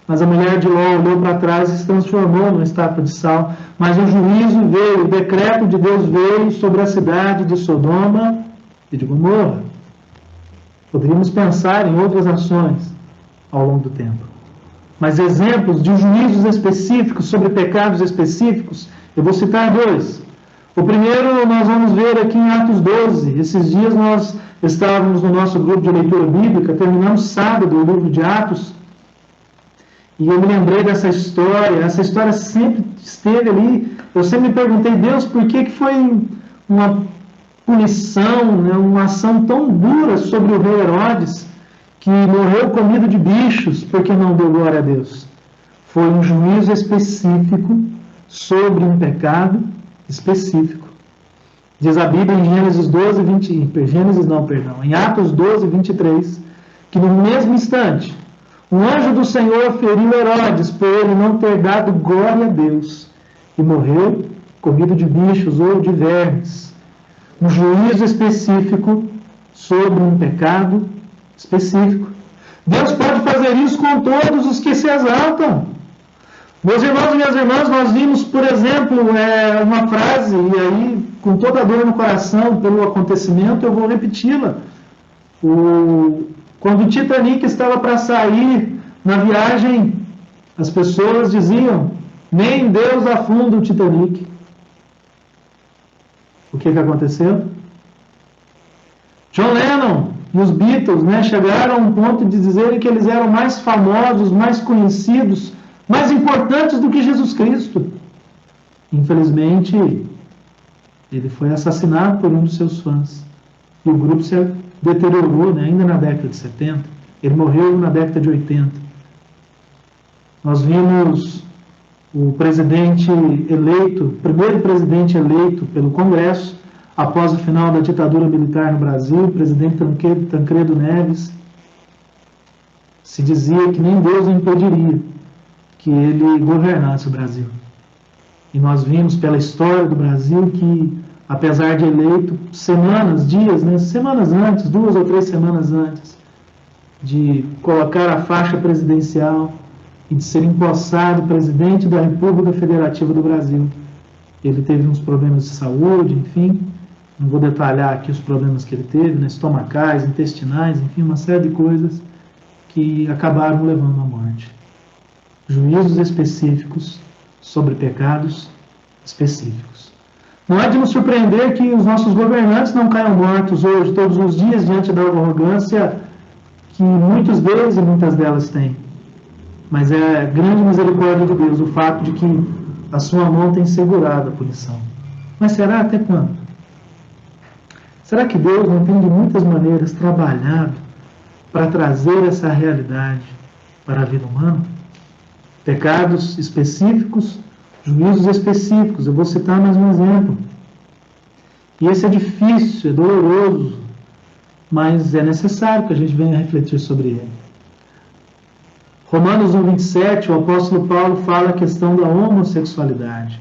[SPEAKER 1] mas a mulher de Ló olhou para trás e se transformou numa estátua de sal. Mas o juízo veio, o decreto de Deus veio sobre a cidade de Sodoma e de Gomorra. Poderíamos pensar em outras ações ao longo do tempo. Mas exemplos de juízos específicos sobre pecados específicos, eu vou citar 2. O primeiro nós vamos ver aqui em Atos 12. Esses dias nós estávamos no nosso grupo de leitura bíblica, terminamos sábado o livro de Atos, e eu me lembrei dessa história. Essa história sempre esteve ali. Eu sempre me perguntei, Deus, por que foi uma punição, né, uma ação tão dura sobre o rei Herodes, que morreu comido de bichos, porque não deu glória a Deus? Foi um juízo específico sobre um pecado específico. Diz a Bíblia em em Atos 12, 23, que no mesmo instante, um anjo do Senhor feriu Herodes por ele não ter dado glória a Deus, e morreu comido de bichos ou de vermes. Um juízo específico sobre um pecado específico. Deus pode fazer isso com todos os que se exaltam. Meus irmãos e minhas irmãs, nós vimos, por exemplo, uma frase, e aí, com toda a dor no coração pelo acontecimento, eu vou repeti-la. Quando o Titanic estava para sair na viagem, as pessoas diziam, nem Deus afunda o Titanic. O que aconteceu? John Lennon e os Beatles, chegaram a um ponto de dizerem que eles eram mais famosos, mais conhecidos, mais importantes do que Jesus Cristo. Infelizmente, ele foi assassinado por um dos seus fãs. E o grupo se deteriorou, ainda na década de 70. Ele morreu na década de 80. Nós vimos o presidente eleito, o primeiro presidente eleito pelo Congresso, após o final da ditadura militar no Brasil, o presidente Tancredo Neves, se dizia que nem Deus o impediria que ele governasse o Brasil. E nós vimos pela história do Brasil que, apesar de eleito, semanas antes, 2 ou 3 semanas antes, de colocar a faixa presidencial e de ser empossado presidente da República Federativa do Brasil, ele teve uns problemas de saúde, enfim, não vou detalhar aqui os problemas que ele teve, estomacais, intestinais, enfim, uma série de coisas que acabaram levando à morte. Juízos específicos sobre pecados específicos. Não é de nos surpreender que os nossos governantes não caiam mortos hoje, todos os dias, diante da arrogância que muitos deles e muitas delas têm. Mas é grande misericórdia de Deus o fato de que a sua mão tem segurado a punição. Mas será até quando? Será que Deus não tem de muitas maneiras trabalhado para trazer essa realidade para a vida humana? Pecados específicos, juízos específicos. Eu vou citar mais um exemplo. E esse é difícil, é doloroso, mas é necessário que a gente venha refletir sobre ele. Romanos 1:27, o apóstolo Paulo fala a questão da homossexualidade.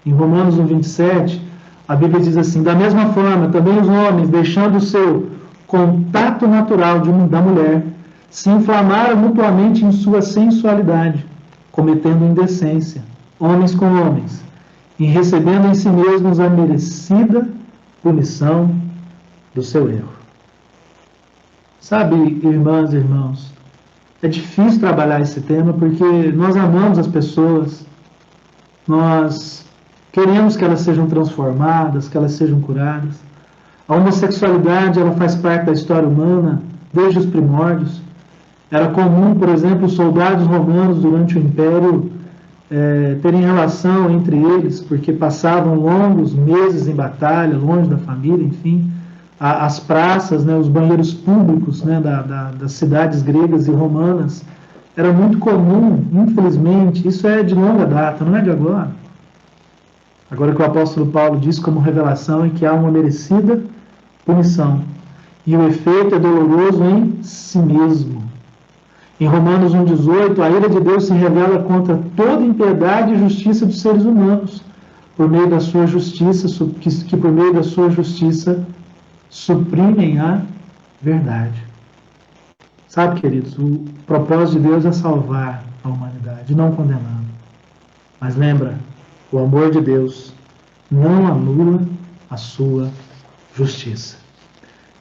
[SPEAKER 1] Em Romanos 1:27, a Bíblia diz assim: da mesma forma, também os homens, deixando o seu contato natural da mulher, se inflamaram mutuamente em sua sensualidade, cometendo indecência, homens com homens, e recebendo em si mesmos a merecida punição do seu erro. Sabe, irmãs e irmãos, é difícil trabalhar esse tema porque nós amamos as pessoas, nós queremos que elas sejam transformadas, que elas sejam curadas. A homossexualidade, ela faz parte da história humana desde os primórdios. Era comum, por exemplo, os soldados romanos durante o Império terem relação entre eles, porque passavam longos meses em batalha, longe da família, enfim. As praças, né, os banheiros públicos, né, das cidades gregas e romanas, era muito comum, infelizmente, isso é de longa data, não é de agora. Agora que o apóstolo Paulo diz como revelação é que há uma merecida punição, e o efeito é doloroso em si mesmo. Em Romanos 1,18, a ira de Deus se revela contra toda impiedade e justiça dos seres humanos, por meio da sua justiça, que por meio da sua justiça suprimem a verdade. Sabe, queridos, o propósito de Deus é salvar a humanidade, não condená-la. Mas lembra, o amor de Deus não anula a sua justiça.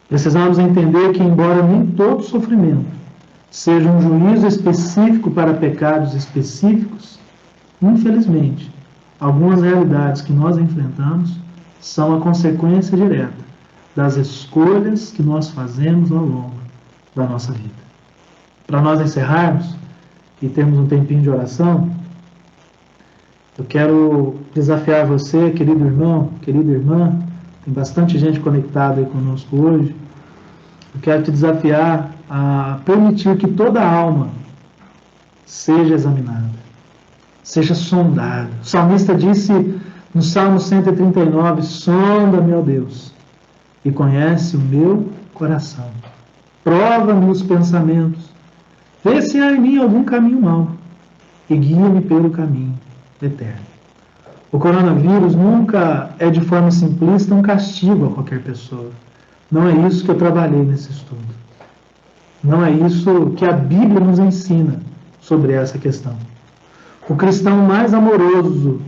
[SPEAKER 1] Precisamos entender que, embora nem todo sofrimento seja um juízo específico para pecados específicos, infelizmente, algumas realidades que nós enfrentamos são a consequência direta das escolhas que nós fazemos ao longo da nossa vida. Para nós encerrarmos e termos um tempinho de oração, eu quero desafiar você, querido irmão, querida irmã, tem bastante gente conectada aí conosco hoje, eu quero te desafiar a permitir que toda alma seja examinada, seja sondada. O salmista disse no Salmo 139, sonda-me, ó Deus, e conhece o meu coração. Prova-me os pensamentos, vê se há em mim algum caminho mau, e guia-me pelo caminho eterno. O coronavírus nunca é de forma simplista um castigo a qualquer pessoa. Não é isso que eu trabalhei nesse estudo. Não é isso que a Bíblia nos ensina sobre essa questão. O cristão mais amoroso,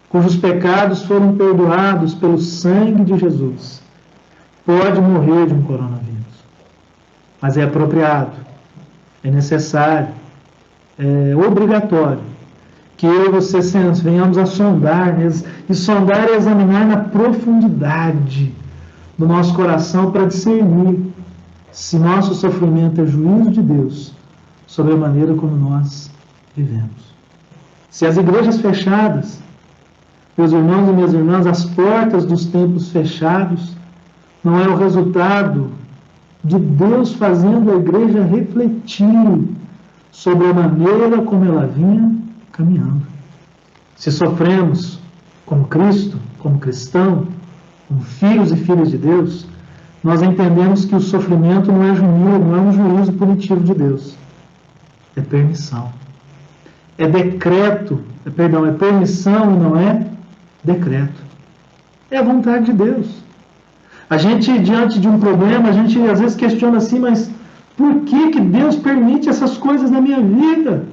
[SPEAKER 1] cujos pecados foram perdoados pelo sangue de Jesus, pode morrer de um coronavírus. Mas é apropriado, é necessário, é obrigatório que eu e você venhamos a sondar, e sondar e examinar na profundidade do nosso coração para discernir se nosso sofrimento é juízo de Deus sobre a maneira como nós vivemos. Se as igrejas fechadas, meus irmãos e minhas irmãs, as portas dos templos fechados, não é o resultado de Deus fazendo a igreja refletir sobre a maneira como ela vinha caminhando. Se sofremos como Cristo, como cristão, como filhos e filhas de Deus, nós entendemos que o sofrimento não é um juízo punitivo de Deus. É permissão. É decreto, é permissão e não é decreto. É a vontade de Deus. A gente, diante de um problema, a gente às vezes questiona assim, mas por que Deus permite essas coisas na minha vida?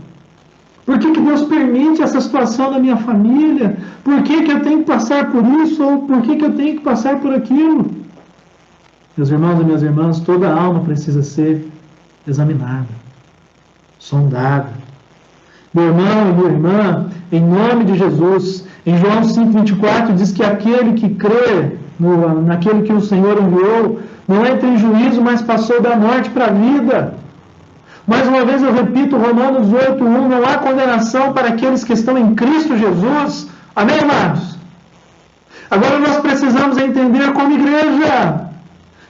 [SPEAKER 1] Por que Deus permite essa situação na minha família? Por que eu tenho que passar por isso? Ou por que eu tenho que passar por aquilo? Meus irmãos e minhas irmãs, toda alma precisa ser examinada, sondada. Meu irmão e minha irmã, em nome de Jesus, em João 5,24 diz que aquele que crê naquele que o Senhor enviou, não entra em juízo, mas passou da morte para a vida. Mais uma vez eu repito, Romanos 8,1, não há condenação para aqueles que estão em Cristo Jesus. Amém, amados? Agora nós precisamos entender como igreja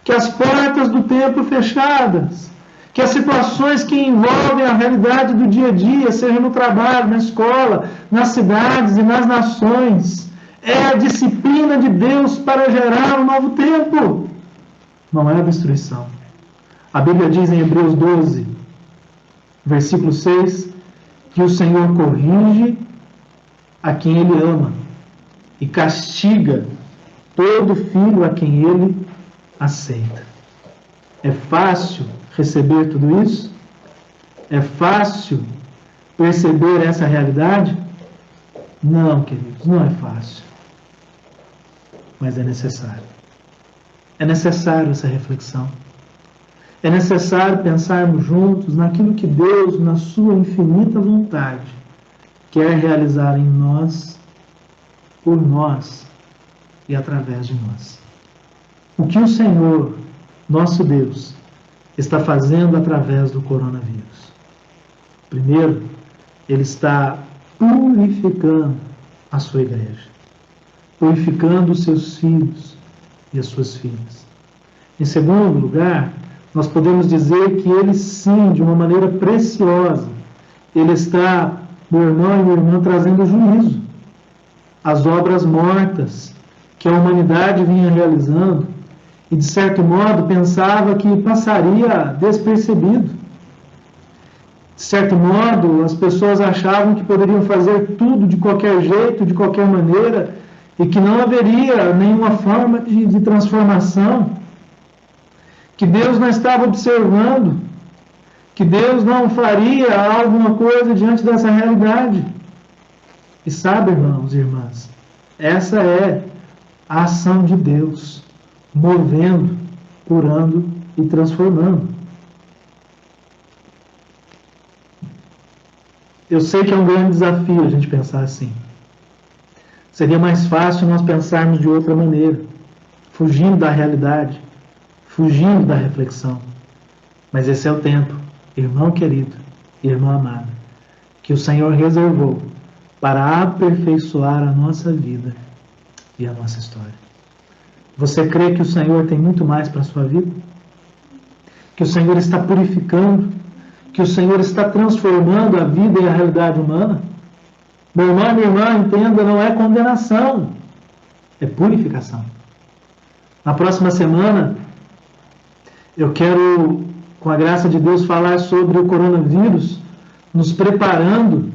[SPEAKER 1] que as portas do templo fechadas, que as situações que envolvem a realidade do dia a dia, seja no trabalho, na escola, nas cidades e nas nações, é a disciplina de Deus para gerar um novo tempo. Não é a destruição. A Bíblia diz em Hebreus 12, versículo 6, que o Senhor corrige a quem Ele ama e castiga todo filho a quem Ele aceita. É fácil receber tudo isso? É fácil perceber essa realidade? Não, queridos, não é fácil. Mas é necessário. É necessário essa reflexão. É necessário pensarmos juntos naquilo que Deus, na sua infinita vontade, quer realizar em nós, por nós e através de nós. O que o Senhor, nosso Deus, está fazendo através do coronavírus? Primeiro, Ele está purificando a sua igreja, purificando os seus filhos e as suas filhas. Em segundo lugar, nós podemos dizer que Ele sim, de uma maneira preciosa, Ele está, meu irmão e minha irmã, trazendo juízo às obras mortas que a humanidade vinha realizando e, de certo modo, pensava que passaria despercebido. De certo modo, as pessoas achavam que poderiam fazer tudo de qualquer jeito, de qualquer maneira, e que não haveria nenhuma forma de transformação, que Deus não estava observando, que Deus não faria alguma coisa diante dessa realidade. E sabe, irmãos e irmãs, essa é a ação de Deus, movendo, curando e transformando. Eu sei que é um grande desafio a gente pensar assim. Seria mais fácil nós pensarmos de outra maneira, fugindo da realidade, fugindo da reflexão. Mas esse é o tempo, irmão querido, irmã amada, que o Senhor reservou para aperfeiçoar a nossa vida e a nossa história. Você crê que o Senhor tem muito mais para a sua vida? Que o Senhor está purificando? Que o Senhor está transformando a vida e a realidade humana? Meu irmão, minha irmã, entenda, não é condenação, é purificação. Na próxima semana, eu quero, com a graça de Deus, falar sobre o coronavírus, nos preparando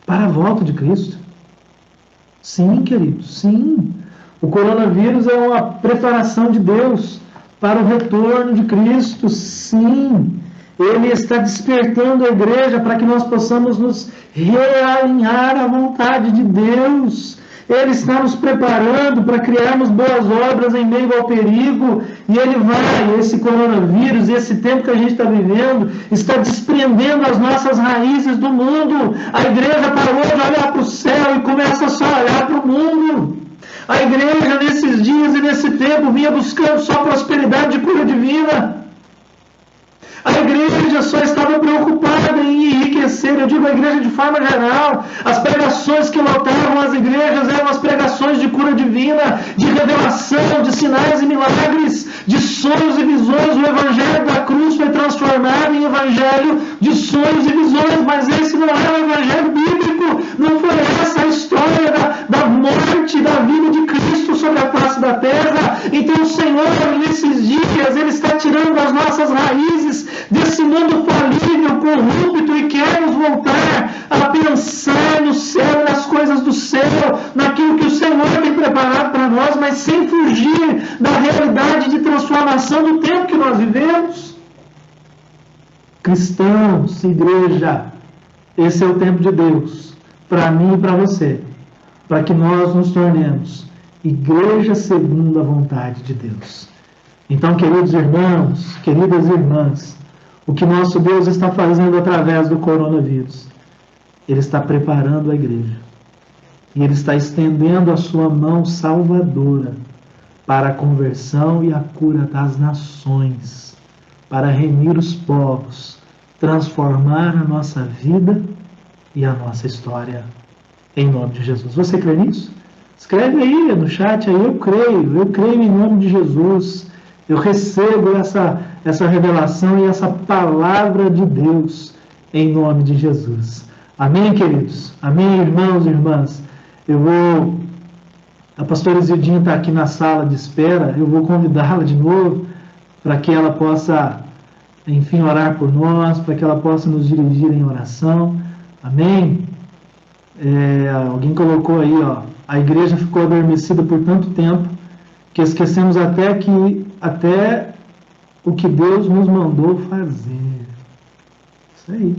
[SPEAKER 1] para a volta de Cristo. Sim, queridos, sim. O coronavírus é uma preparação de Deus para o retorno de Cristo, sim. Ele está despertando a igreja para que nós possamos nos realinhar à vontade de Deus. Ele está nos preparando para criarmos boas obras em meio ao perigo. E Ele vai, esse coronavírus, esse tempo que a gente está vivendo, está desprendendo as nossas raízes do mundo. A igreja parou de olhar para o céu e começa só a olhar para o mundo. A igreja, nesses dias e nesse tempo, vinha buscando só prosperidade e cura divina. A igreja só estava preocupada em enriquecer, eu digo a igreja de forma geral. As pregações que lotavam as igrejas eram as pregações de cura divina, de revelação, de sinais e milagres, de sonhos e visões. O evangelho da cruz foi transformado em evangelho de sonhos e visões, mas esse não é o evangelho bíblico, não foi essa a história da morte, da vida de Cristo sobre a face da terra. Então o Senhor, nesses dias, Ele está tirando as nossas raízes desse mundo falível, corrupto, e quer nos voltar a pensar no céu, nas coisas do céu, naquilo que o Senhor tem preparado para nós, mas sem fugir da realidade de transformação do tempo que nós vivemos. Cristãos, igreja, esse é o tempo de Deus, para mim e para você, para que nós nos tornemos igreja segundo a vontade de Deus. Então, queridos irmãos, queridas irmãs, o que nosso Deus está fazendo através do coronavírus? Ele está preparando a igreja. E Ele está estendendo a sua mão salvadora para a conversão e a cura das nações, para remir os povos, transformar a nossa vida e a nossa história, em nome de Jesus. Você crê nisso? Escreve aí no chat, aí eu creio em nome de Jesus. Eu recebo essa revelação e essa palavra de Deus em nome de Jesus. Amém, queridos? Amém, irmãos e irmãs? A pastora Zildinha está aqui na sala de espera, eu vou convidá-la de novo para que ela possa, enfim, orar por nós, para que ela possa nos dirigir em oração. Amém? Alguém colocou aí, a igreja ficou adormecida por tanto tempo que esquecemos até o que Deus nos mandou fazer. Isso aí.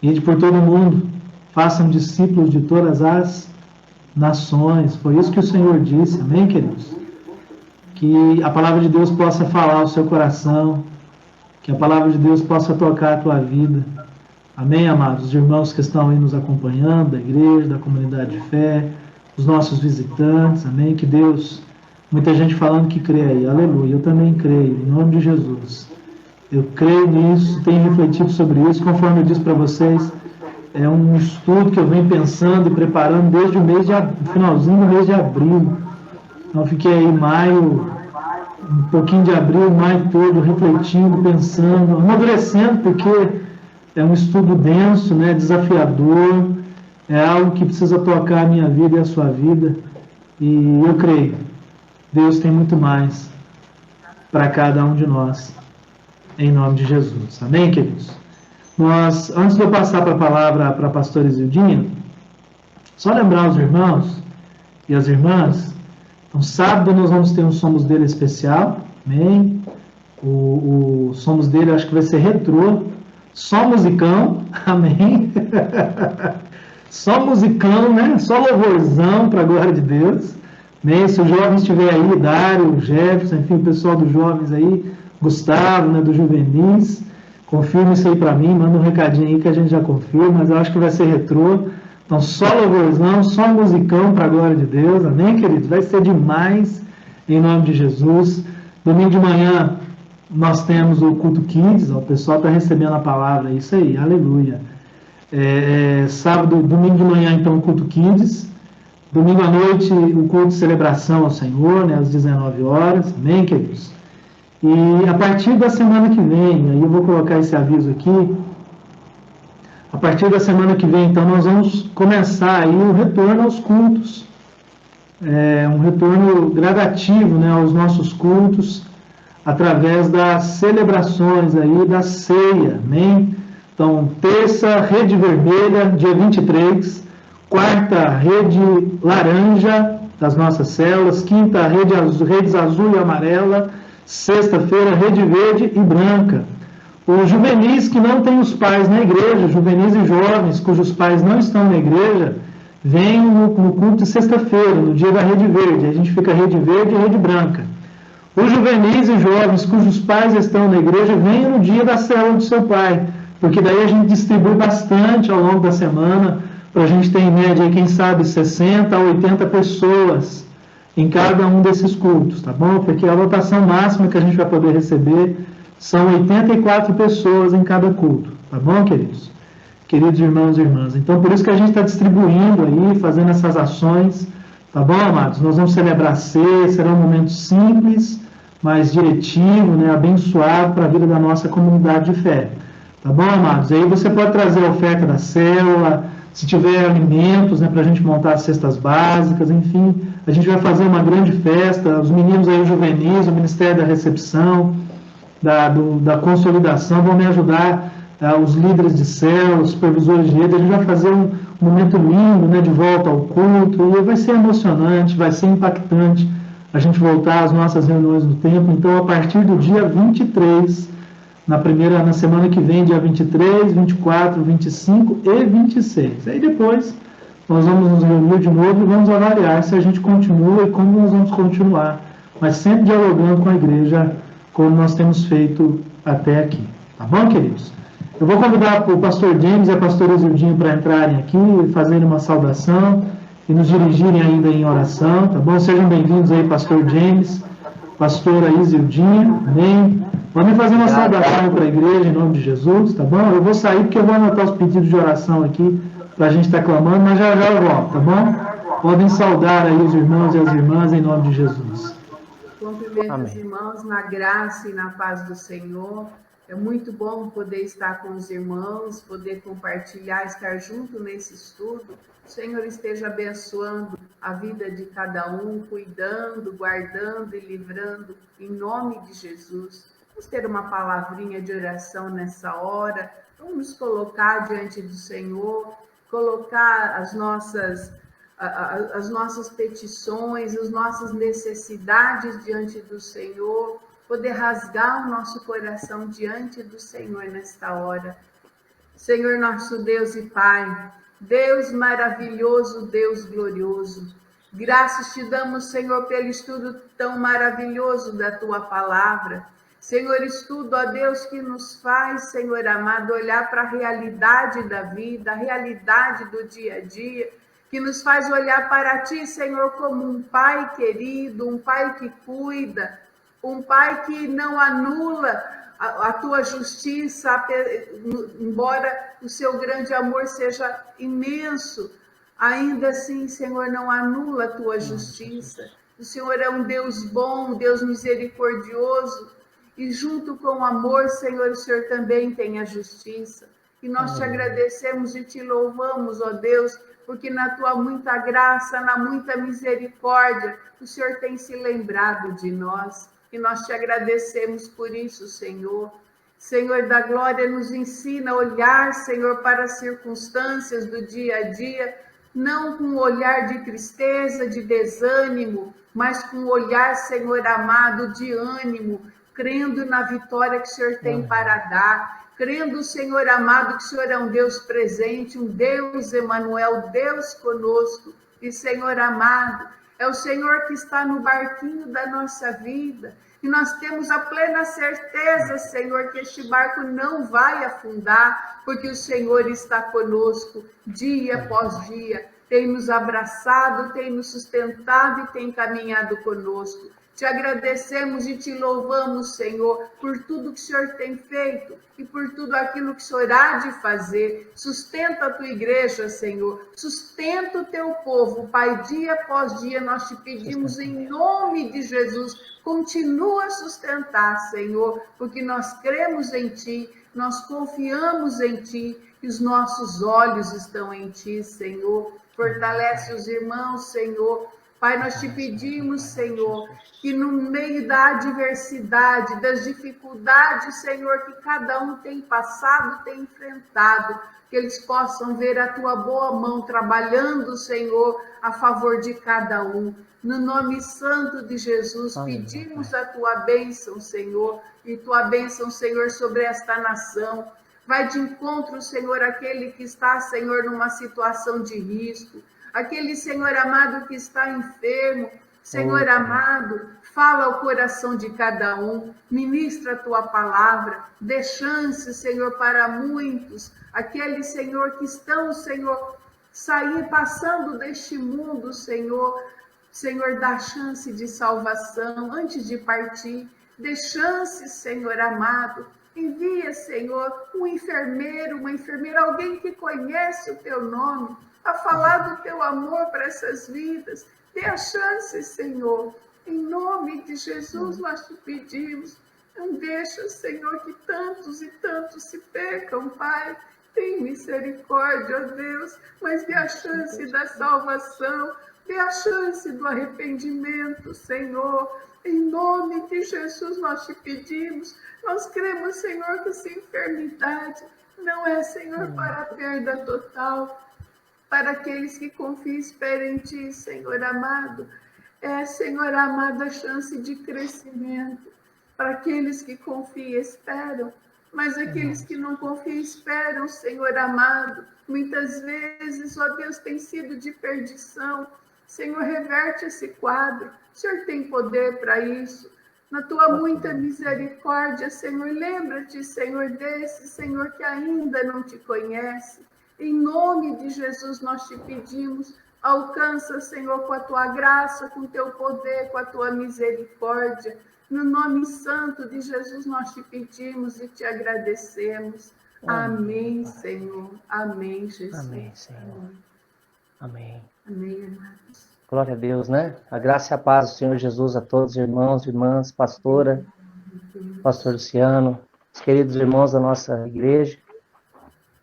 [SPEAKER 1] Ide por todo mundo, façam discípulos de todas as nações. Foi isso que o Senhor disse, amém, queridos? Que a palavra de Deus possa falar ao seu coração, que a palavra de Deus possa tocar a tua vida. Amém, amados? Os irmãos que estão aí nos acompanhando, da igreja, da comunidade de fé, os nossos visitantes, amém? Que Deus, muita gente falando que crê aí, aleluia, eu também creio, em nome de Jesus. Eu creio nisso, tenho refletido sobre isso, conforme eu disse para vocês, é um estudo que eu venho pensando e preparando desde o finalzinho do mês de abril. Então, fiquei aí maio, um pouquinho de abril, maio todo, refletindo, pensando, amadurecendo, porque é um estudo denso, né, desafiador, é algo que precisa tocar a minha vida e a sua vida, e eu creio, Deus tem muito mais para cada um de nós, em nome de Jesus. Amém, queridos? Antes de eu passar para a palavra para a pastora Isildinha, só lembrar os irmãos e as irmãs, então sábado nós vamos ter um Somos Dele especial, amém? O Somos Dele acho que vai ser retrô, só musicão, amém? Só musicão, né? Só louvorzão para a glória de Deus. Amém? Se os jovens estiver aí, Dário, Jefferson, enfim, o pessoal dos jovens aí, Gustavo, né, do Juvenis, confirma isso aí para mim, manda um recadinho aí que a gente já confirma, mas eu acho que vai ser retrô. Então, só louvorzão, só musicão para a glória de Deus, amém, queridos? Vai ser demais, em nome de Jesus. Domingo de manhã, nós temos o culto Kids, o pessoal está recebendo a palavra, isso aí, aleluia. Sábado, domingo de manhã, então, o culto Kids. Domingo à noite, o culto de celebração ao Senhor, né, às 19 horas, amém, queridos? E a partir da semana que vem, aí eu vou colocar esse aviso aqui, a partir da semana que vem, então, nós vamos começar aí o retorno aos cultos. Um retorno gradativo, né, aos nossos cultos, através das celebrações aí da ceia, amém? Então, terça, Rede Vermelha, dia 23, quarta, Rede Laranja, das nossas células, quinta, Redes Azul e Amarela, sexta-feira, Rede Verde e Branca. Os juvenis que não têm os pais na igreja, juvenis e jovens cujos pais não estão na igreja, vêm no culto de sexta-feira, no dia da Rede Verde. A gente fica Rede Verde e Rede Branca. Os juvenis e jovens cujos pais estão na igreja, venham no dia da célula do seu pai, porque daí a gente distribui bastante ao longo da semana, para a gente ter em média, quem sabe, 60 a 80 pessoas em cada um desses cultos, tá bom? Porque a lotação máxima que a gente vai poder receber são 84 pessoas em cada culto, tá bom, queridos? Queridos irmãos e irmãs. Então, por isso que a gente está distribuindo aí, fazendo essas ações, tá bom, amados? Nós vamos celebrar a ceia, será um momento simples, mas diretivo, né, abençoado para a vida da nossa comunidade de fé. Tá bom, amados? Aí você pode trazer a oferta da célula, se tiver alimentos, né, para a gente montar as cestas básicas, enfim, a gente vai fazer uma grande festa, os meninos aí, os juvenis, o Ministério da Recepção, da Consolidação, vão me ajudar, os líderes de célula, os supervisores de rede, a gente vai fazer um momento lindo, né, de volta ao culto, e vai ser emocionante, vai ser impactante a gente voltar às nossas reuniões no templo. Então, a partir do dia 23, na semana que vem, dia 23, 24, 25 e 26. Aí depois, nós vamos nos reunir de novo e vamos avaliar se a gente continua e como nós vamos continuar, mas sempre dialogando com a igreja, como nós temos feito até aqui. Tá bom, queridos? Eu vou convidar o pastor James e a pastora Isildinha para entrarem aqui, fazerem uma saudação e nos dirigirem ainda em oração, tá bom? Sejam bem-vindos aí, pastor James, pastora Isildinha, amém? Vamos fazer uma saudação para a igreja em nome de Jesus, tá bom? Eu vou sair porque eu vou anotar os pedidos de oração aqui para a gente estar clamando, mas já já eu volto, tá bom? Podem saudar aí os irmãos e as irmãs em nome de Jesus.
[SPEAKER 2] Cumprimento os irmãos na graça e na paz do Senhor. É muito bom poder estar com os irmãos, poder compartilhar, estar junto nesse estudo. O Senhor esteja abençoando a vida de cada um, cuidando, guardando e livrando, em nome de Jesus. Vamos ter uma palavrinha de oração nessa hora. Vamos nos colocar diante do Senhor, colocar as nossas petições, as nossas necessidades diante do Senhor, poder rasgar o nosso coração diante do Senhor nesta hora. Senhor nosso Deus e Pai, Deus maravilhoso, Deus glorioso, graças te damos, Senhor, pelo estudo tão maravilhoso da Tua Palavra. Senhor, estudo, ó Deus, que nos faz, Senhor amado, olhar para a realidade da vida, a realidade do dia a dia, que nos faz olhar para Ti, Senhor, como um Pai querido, um Pai que cuida, um Pai que não anula a Tua justiça, embora o Seu grande amor seja imenso, ainda assim, Senhor, não anula a Tua justiça. O Senhor é um Deus bom, um Deus misericordioso, e junto com o amor, Senhor, o Senhor também tem a justiça. E nós te agradecemos e te louvamos, ó Deus, porque na Tua muita graça, na muita misericórdia, o Senhor tem se lembrado de nós. E nós te agradecemos por isso, Senhor. Senhor da glória, nos ensina a olhar, Senhor, para as circunstâncias do dia a dia, não com um olhar de tristeza, de desânimo, mas com um olhar, Senhor amado, de ânimo, crendo na vitória que o Senhor tem para dar, crendo, Senhor amado, que o Senhor é um Deus presente, um Deus Emanuel, Deus conosco. E, Senhor amado, é o Senhor que está no barquinho da nossa vida. E nós temos a plena certeza, Senhor, que este barco não vai afundar, porque o Senhor está conosco dia após dia. Tem nos abraçado, tem nos sustentado e tem caminhado conosco. Te agradecemos e te louvamos, Senhor, por tudo que o Senhor tem feito e por tudo aquilo que o Senhor há de fazer. Sustenta a tua igreja, Senhor. Sustenta o teu povo, Pai, dia após dia. Nós te pedimos em nome de Jesus. Continua a sustentar, Senhor, porque nós cremos em Ti, nós confiamos em Ti e os nossos olhos estão em Ti, Senhor. Fortalece os irmãos, Senhor. Pai, nós te pedimos, Senhor, que no meio da adversidade, das dificuldades, Senhor, que cada um tem passado, tem enfrentado, que eles possam ver a Tua boa mão trabalhando, Senhor, a favor de cada um. No nome santo de Jesus, pedimos a Tua bênção, Senhor, e Tua bênção, Senhor, sobre esta nação. Vai de encontro, Senhor, aquele que está, Senhor, numa situação de risco. Aquele, Senhor amado, que está enfermo, Senhor amado, fala ao coração de cada um, ministra a Tua palavra, dê chance, Senhor, para muitos, aqueles, Senhor, que estão, Senhor, passando deste mundo, Senhor, dá chance de salvação antes de partir, dê chance, Senhor amado, envia, Senhor, um enfermeiro, uma enfermeira, alguém que conhece o Teu nome, a falar do Teu amor para essas vidas. Dê a chance, Senhor. Em nome de Jesus nós te pedimos. Não deixa, Senhor, que tantos e tantos se percam, Pai. Tem misericórdia, ó Deus, mas dê a chance da salvação. Dê a chance do arrependimento, Senhor. Em nome de Jesus nós te pedimos. Nós cremos, Senhor, que essa enfermidade não é, Senhor, para a perda total, para aqueles que confiam e esperam em Ti, Senhor amado. É, Senhor amado, a chance de crescimento para aqueles que confiam e esperam. Mas aqueles que não confiam e esperam, Senhor amado, muitas vezes, ó Deus, tem sido de perdição. Senhor, reverte esse quadro. O Senhor tem poder para isso. Na Tua muita misericórdia, Senhor, lembra-te, Senhor, desse, Senhor, que ainda não Te conhece. Em nome de Jesus nós te pedimos, alcança, Senhor, com a Tua graça, com o Teu poder, com a Tua misericórdia. No nome santo de Jesus nós te pedimos e te agradecemos. Amém, Senhor. Amém, Jesus.
[SPEAKER 3] Amém, Senhor. Amém.
[SPEAKER 2] Amém, amados.
[SPEAKER 3] Glória a Deus, né? A graça e a paz do Senhor Jesus a todos os irmãos e irmãs, pastora, pastor Luciano, os queridos irmãos da nossa igreja.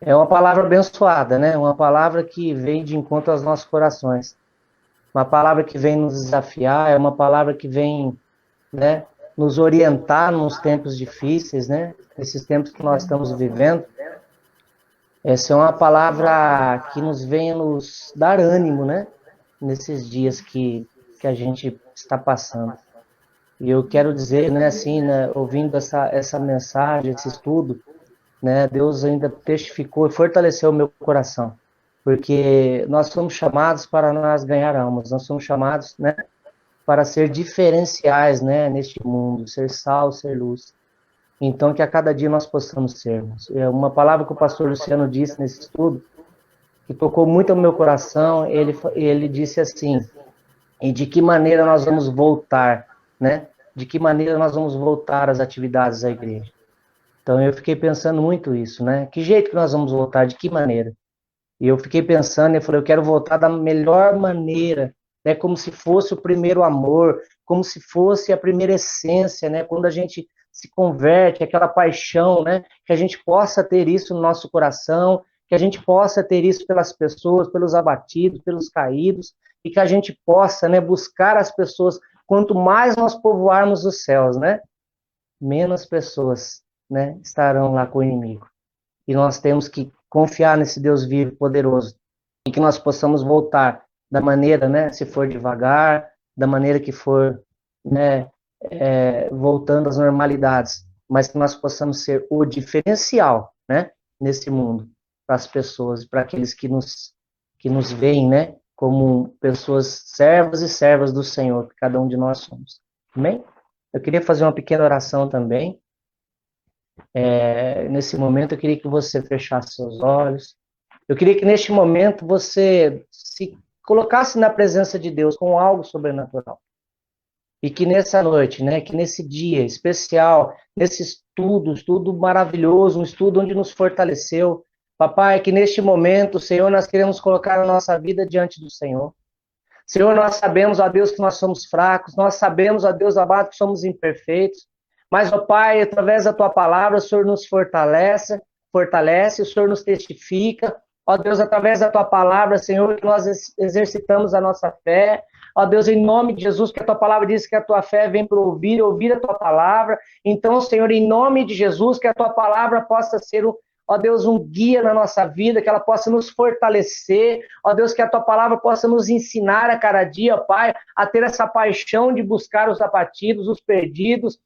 [SPEAKER 3] É uma palavra abençoada, né? Uma palavra que vem de encontro aos nossos corações. Uma palavra que vem nos desafiar, é uma palavra que vem, né, nos orientar nos tempos difíceis, né? Esses tempos que nós estamos vivendo. Essa é uma palavra que nos vem nos dar ânimo, né? Nesses dias que a gente está passando. E eu quero dizer, né, assim, né, ouvindo essa mensagem, esse estudo, né, Deus ainda testificou e fortaleceu o meu coração, porque nós somos chamados para nós ganhar almas, nós somos chamados, né, para ser diferenciais, né, neste mundo, ser sal, ser luz. Então, que a cada dia nós possamos sermos. É uma palavra que o pastor Luciano disse nesse estudo, que tocou muito no meu coração, ele disse assim: e de que maneira nós vamos voltar, né? De que maneira nós vamos voltar às atividades da igreja? Então eu fiquei pensando muito isso, né? Que jeito que nós vamos voltar? De que maneira? E eu fiquei pensando, eu falei, eu quero voltar da melhor maneira, né? Como se fosse o primeiro amor, como se fosse a primeira essência, né? Quando a gente se converte, aquela paixão, né? Que a gente possa ter isso no nosso coração, que a gente possa ter isso pelas pessoas, pelos abatidos, pelos caídos, e que a gente possa, né, buscar as pessoas. Quanto mais nós povoarmos os céus, né, menos pessoas, né, estarão lá com o inimigo. E nós temos que confiar nesse Deus vivo, poderoso, e que nós possamos voltar da maneira, né, se for devagar, da maneira que for, né, voltando às normalidades, mas que nós possamos ser o diferencial, né, nesse mundo, para as pessoas, para aqueles que nos veem, né, como pessoas servas e servas do Senhor, que cada um de nós somos. Amém? Eu queria fazer uma pequena oração também. Nesse momento, eu queria que você fechasse seus olhos. Eu queria que neste momento você se colocasse na presença de Deus com algo sobrenatural. E que nessa noite, né, que nesse dia especial, nesse estudo maravilhoso, um estudo onde nos fortaleceu, papai, que neste momento, Senhor, nós queremos colocar a nossa vida diante do Senhor. Senhor, nós sabemos, ó Deus, que nós somos fracos, nós sabemos, ó Deus amado, que somos imperfeitos, mas, ó Pai, através da Tua palavra, o Senhor nos fortalece, o Senhor nos testifica, ó Deus, através da Tua palavra, Senhor, que nós exercitamos a nossa fé, ó Deus, em nome de Jesus, que a Tua palavra diz que a Tua fé vem para ouvir a Tua palavra, então, Senhor, em nome de Jesus, que a Tua palavra possa ser ó Deus, um guia na nossa vida, que ela possa nos fortalecer, ó Deus, que a Tua palavra possa nos ensinar a cada dia, Pai, a ter essa paixão de buscar os abatidos, os perdidos,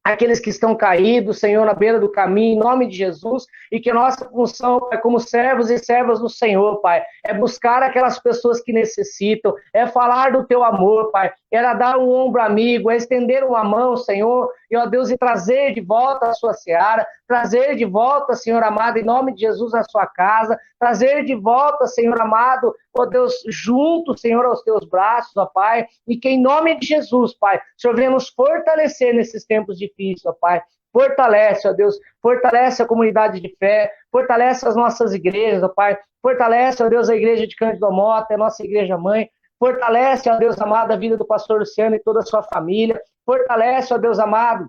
[SPEAKER 3] aqueles que estão caídos, Senhor, na beira do caminho, em nome de Jesus, e que nossa função, Pai, como servos e servas do Senhor, Pai, é buscar aquelas pessoas que necessitam, é falar do Teu amor, Pai, é dar um ombro amigo, é estender uma mão, Senhor, e, ó Deus, e trazer de volta a sua seara, trazer de volta, Senhor amado, em nome de Jesus, a sua casa, trazer de volta, Senhor amado, ó Deus, junto, Senhor, aos Teus braços, ó Pai, e que em nome de Jesus, Pai, o Senhor venha nos fortalecer nesses tempos difíceis, ó Pai, fortalece, ó Deus, fortalece a comunidade de fé, fortalece as nossas igrejas, ó Pai, fortalece, ó Deus, a igreja de Cândido Mota, a nossa igreja mãe, fortalece, ó Deus amado, a vida do pastor Luciano e toda a sua família, fortalece, ó Deus amado,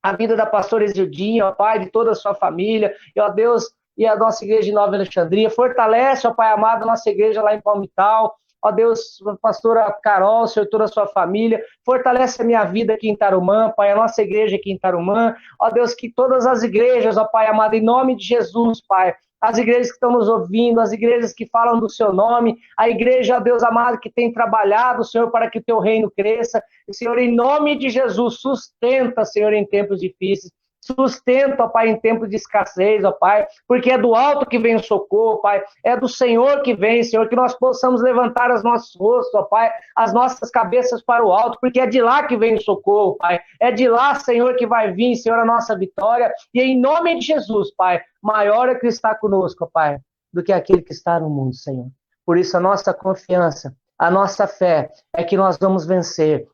[SPEAKER 3] a vida da pastora Isildinha, ó Pai, de toda a sua família, e ó Deus, e a nossa igreja de Nova Alexandria, fortalece, ó Pai amado, a nossa igreja lá em Palmital, ó Deus, a pastora Carol, Senhor, toda a sua família, fortalece a minha vida aqui em Tarumã, Pai, a nossa igreja aqui em Tarumã, ó Deus, que todas as igrejas, ó Pai amado, em nome de Jesus, Pai, as igrejas que estão nos ouvindo, as igrejas que falam do Seu nome, a igreja, ó Deus amado, que tem trabalhado, Senhor, para que o Teu reino cresça. Senhor, em nome de Jesus, sustenta, Senhor, em tempos difíceis. Sustenta, ó Pai, em tempos de escassez, ó Pai, porque é do alto que vem o socorro, Pai, é do Senhor que vem, Senhor, que nós possamos levantar os nossos rostos, ó Pai, as nossas cabeças para o alto, porque é de lá que vem o socorro, Pai, é de lá, Senhor, que vai vir, Senhor, a nossa vitória, e em nome de Jesus, Pai, maior é que está conosco, ó Pai, do que aquele que está no mundo, Senhor. Por isso, a nossa confiança, a nossa fé é que nós vamos vencer,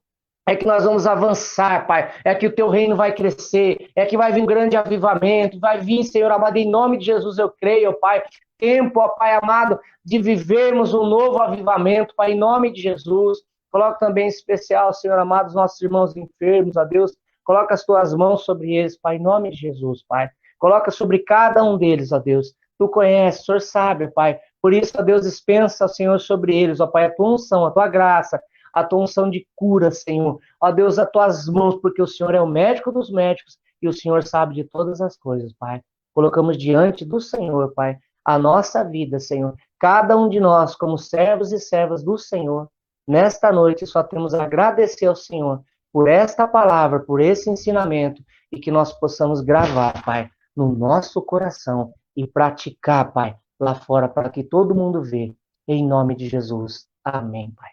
[SPEAKER 3] é que nós vamos avançar, Pai, é que o Teu reino vai crescer, é que vai vir um grande avivamento, vai vir, Senhor amado, em nome de Jesus eu creio, Pai, tempo, ó Pai amado, de vivermos um novo avivamento, Pai, em nome de Jesus. Coloca também em especial, Senhor amado, os nossos irmãos enfermos, ó Deus, coloca as Tuas mãos sobre eles, Pai, em nome de Jesus, Pai, coloca sobre cada um deles, ó Deus, Tu conheces, o Senhor sabe, Pai, por isso, ó Deus, dispensa, Senhor, sobre eles, ó Pai, a Tua unção, a Tua graça, a Tua unção de cura, Senhor. Ó Deus, as Tuas mãos, porque o Senhor é o médico dos médicos e o Senhor sabe de todas as coisas, Pai. Colocamos diante do Senhor, Pai, a nossa vida, Senhor. Cada um de nós, como servos e servas do Senhor, nesta noite só temos a agradecer ao Senhor por esta palavra, por esse ensinamento, e que nós possamos gravar, Pai, no nosso coração e praticar, Pai, lá fora, para que todo mundo veja. Em nome de Jesus. Amém, Pai.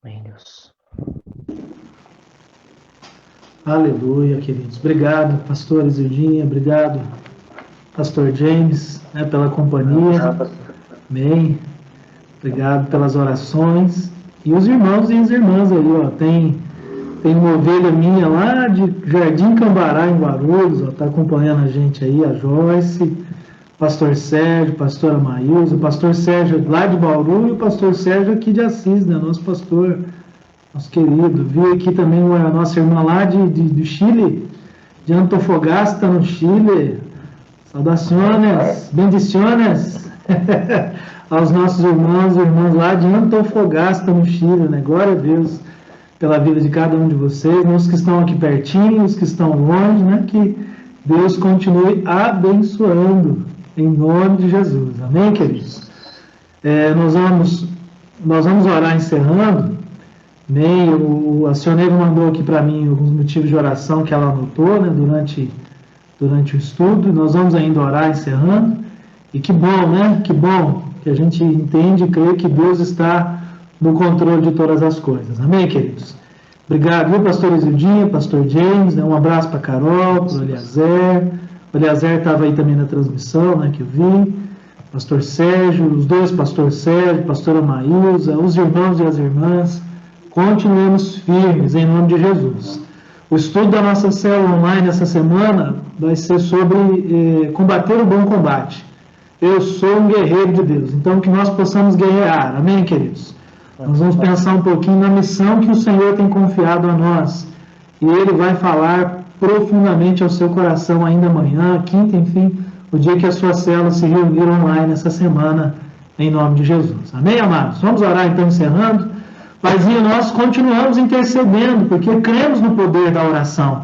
[SPEAKER 3] Amém, Deus.
[SPEAKER 1] Aleluia, queridos. Obrigado, pastor Isildinha. Obrigado, pastor James, pela companhia. Amém. Obrigado pelas orações. E os irmãos e as irmãs aí, ó. Tem uma ovelha minha lá de Jardim Cambará, em Guarulhos, ó. Tá acompanhando a gente aí, a Joyce, pastor Sérgio, pastora Maísa, o pastor Sérgio lá de Bauru e o pastor Sérgio aqui de Assis, né? Nosso pastor, nosso querido. Vi aqui também a nossa irmã lá do Chile, de Antofagasta, no Chile. Saudações, bendiciones aos nossos irmãos e irmãs lá de Antofagasta, no Chile, né? Glória a Deus pela vida de cada um de vocês, os que estão aqui pertinho, os que estão longe, né? Que Deus continue abençoando, em nome de Jesus. Amém, queridos? Nós vamos orar encerrando. Amém? A senhora mandou aqui para mim alguns motivos de oração que ela anotou, né? Durante o estudo. Nós vamos ainda orar encerrando. E que bom, né? Que bom que a gente entende e crê que Deus está no controle de todas as coisas. Amém, queridos? Obrigado, viu, pastor Isildinha, pastor James, né? Um abraço para Carol, para o Eliezer. O Eliezer estava aí também na transmissão, né, que eu vi. Pastor Sérgio, os dois, pastor Sérgio, pastora Maísa, os irmãos e as irmãs. Continuemos firmes, em nome de Jesus. O estudo da nossa célula online essa semana vai ser sobre combater o bom combate. Eu sou um guerreiro de Deus, então que nós possamos guerrear. Amém, queridos? Nós vamos pensar um pouquinho na missão que o Senhor tem confiado a nós. E Ele vai falar profundamente ao seu coração ainda amanhã, quinta, enfim, o dia que as suas células se reuniram online essa semana, em nome de Jesus. Amém, amados? Vamos orar então, encerrando. Paizinho, nós continuamos intercedendo, porque cremos no poder da oração.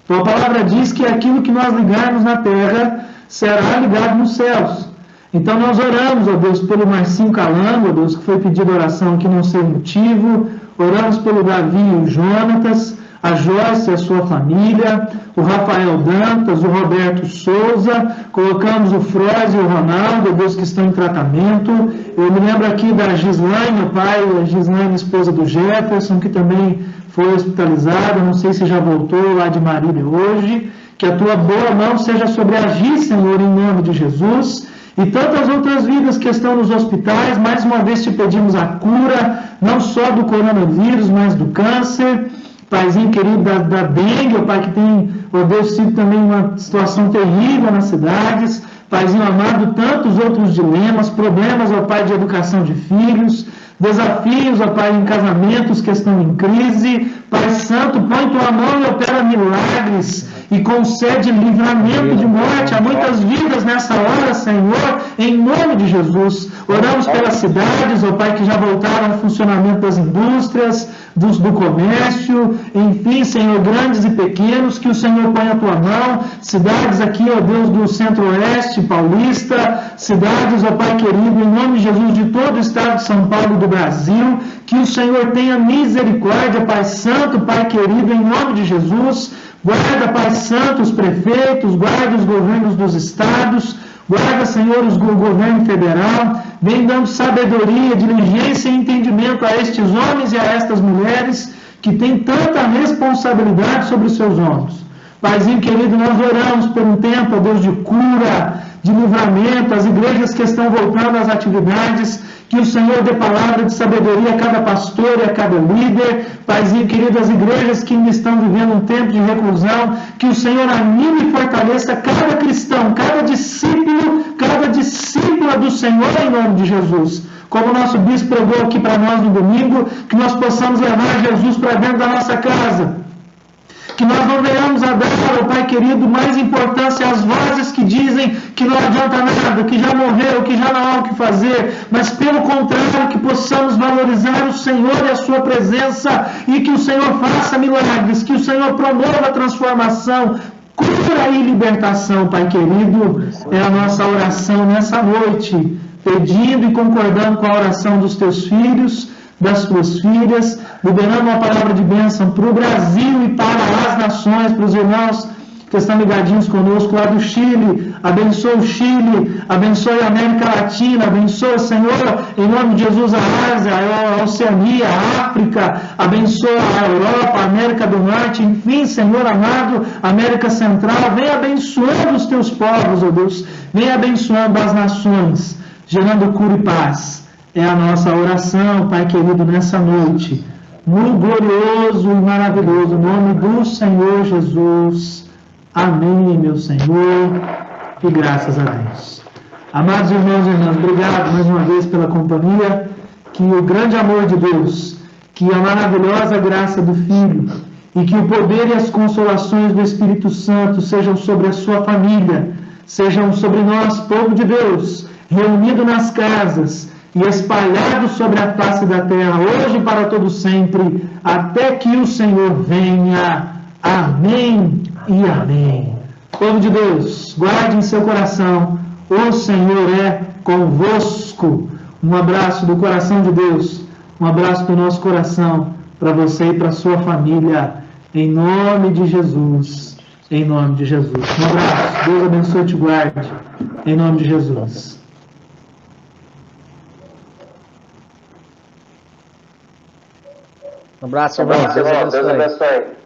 [SPEAKER 1] Então a palavra diz que aquilo que nós ligarmos na terra será ligado nos céus. Então nós oramos, ó Deus, pelo Marcinho Calango, ó Deus, que foi pedido oração aqui não sei o motivo. Oramos pelo Davi e o Jonatas, a Joyce e a sua família, o Rafael Dantas, o Roberto Souza, colocamos o Froz e o Ronaldo, ó Deus, que estão em tratamento. Eu me lembro aqui da Gislaine, o pai, a Gislaine, esposa do Jefferson, que também foi hospitalizada, não sei se já voltou lá de Marília hoje. Que a tua boa mão seja sobre agir, Senhor, em nome de Jesus. E tantas outras vidas que estão nos hospitais, mais uma vez te pedimos a cura, não só do coronavírus, mas do câncer. Paizinho querido, da dengue, ó Pai, que tem, ó Deus, sido também uma situação terrível nas cidades. Paizinho amado, tantos outros dilemas, problemas, ó Pai, de educação de filhos, desafios, ó Pai, em casamentos que estão em crise. Pai Santo, põe tua mão e opera milagres e concede livramento de morte a muitas vidas nessa hora, Senhor, em nome de Jesus. Oramos pelas cidades, ó Pai, que já voltaram ao funcionamento das indústrias, do comércio, enfim, Senhor, grandes e pequenos, que o Senhor ponha a tua mão. Cidades aqui, ó Deus, do Centro-Oeste, Paulista, cidades, ó Pai querido, em nome de Jesus, de todo o estado de São Paulo e do Brasil, que o Senhor tenha misericórdia, Pai Santo, Pai querido, em nome de Jesus. Guarda, Pai Santo, os prefeitos, guarda os governos dos estados, guarda, Senhor, o governo federal, vem dando sabedoria, diligência e entendimento a estes homens e a estas mulheres que têm tanta responsabilidade sobre os seus ombros. Paizinho querido, nós oramos por um tempo, ó Deus, de cura, de livramento, as igrejas que estão voltando às atividades, que o Senhor dê palavra de sabedoria a cada pastor e a cada líder. Paizinho querido, as igrejas que ainda estão vivendo um tempo de reclusão, que o Senhor anime e fortaleça cada cristão, cada discípula do Senhor, em nome de Jesus. Como o nosso bispo pregou aqui para nós no domingo, que nós possamos levar Jesus para dentro da nossa casa. Que nós não venhamos a dar, ó Pai querido, mais importância às vozes que dizem que não adianta nada, que já morreu, que já não há o que fazer, mas pelo contrário, que possamos valorizar o Senhor e a sua presença, e que o Senhor faça milagres, que o Senhor promova a transformação, cura e libertação, Pai querido. É a nossa oração nessa noite, pedindo e concordando com a oração dos teus filhos, das suas filhas, liberando uma palavra de bênção para o Brasil e para as nações, para os irmãos que estão ligadinhos conosco lá do Chile. Abençoa o Chile, abençoe a América Latina, abençoa, Senhor, em nome de Jesus, a Ásia, a Oceania, a África, abençoa a Europa, a América do Norte, enfim, Senhor amado, América Central. Vem abençoando os teus povos, ó Deus, vem abençoando as nações, gerando cura e paz. É a nossa oração, Pai querido, nessa noite, no glorioso e maravilhoso nome do Senhor Jesus. Amém, meu Senhor, e graças a Deus. Amados irmãos e irmãs, obrigado mais uma vez pela companhia. Que o grande amor de Deus, que a maravilhosa graça do Filho e que o poder e as consolações do Espírito Santo sejam sobre a sua família, sejam sobre nós, povo de Deus, reunido nas casas e espalhado sobre a face da terra, hoje e para todo sempre, até que o Senhor venha. Amém e amém. Povo de Deus, guarde em seu coração, o Senhor é convosco. Um abraço do coração de Deus, um abraço do nosso coração para você e para a sua família, em nome de Jesus, em nome de Jesus. Um abraço, Deus abençoe e te guarde, em nome de Jesus.
[SPEAKER 3] Um abraço, irmão. Deus abençoe.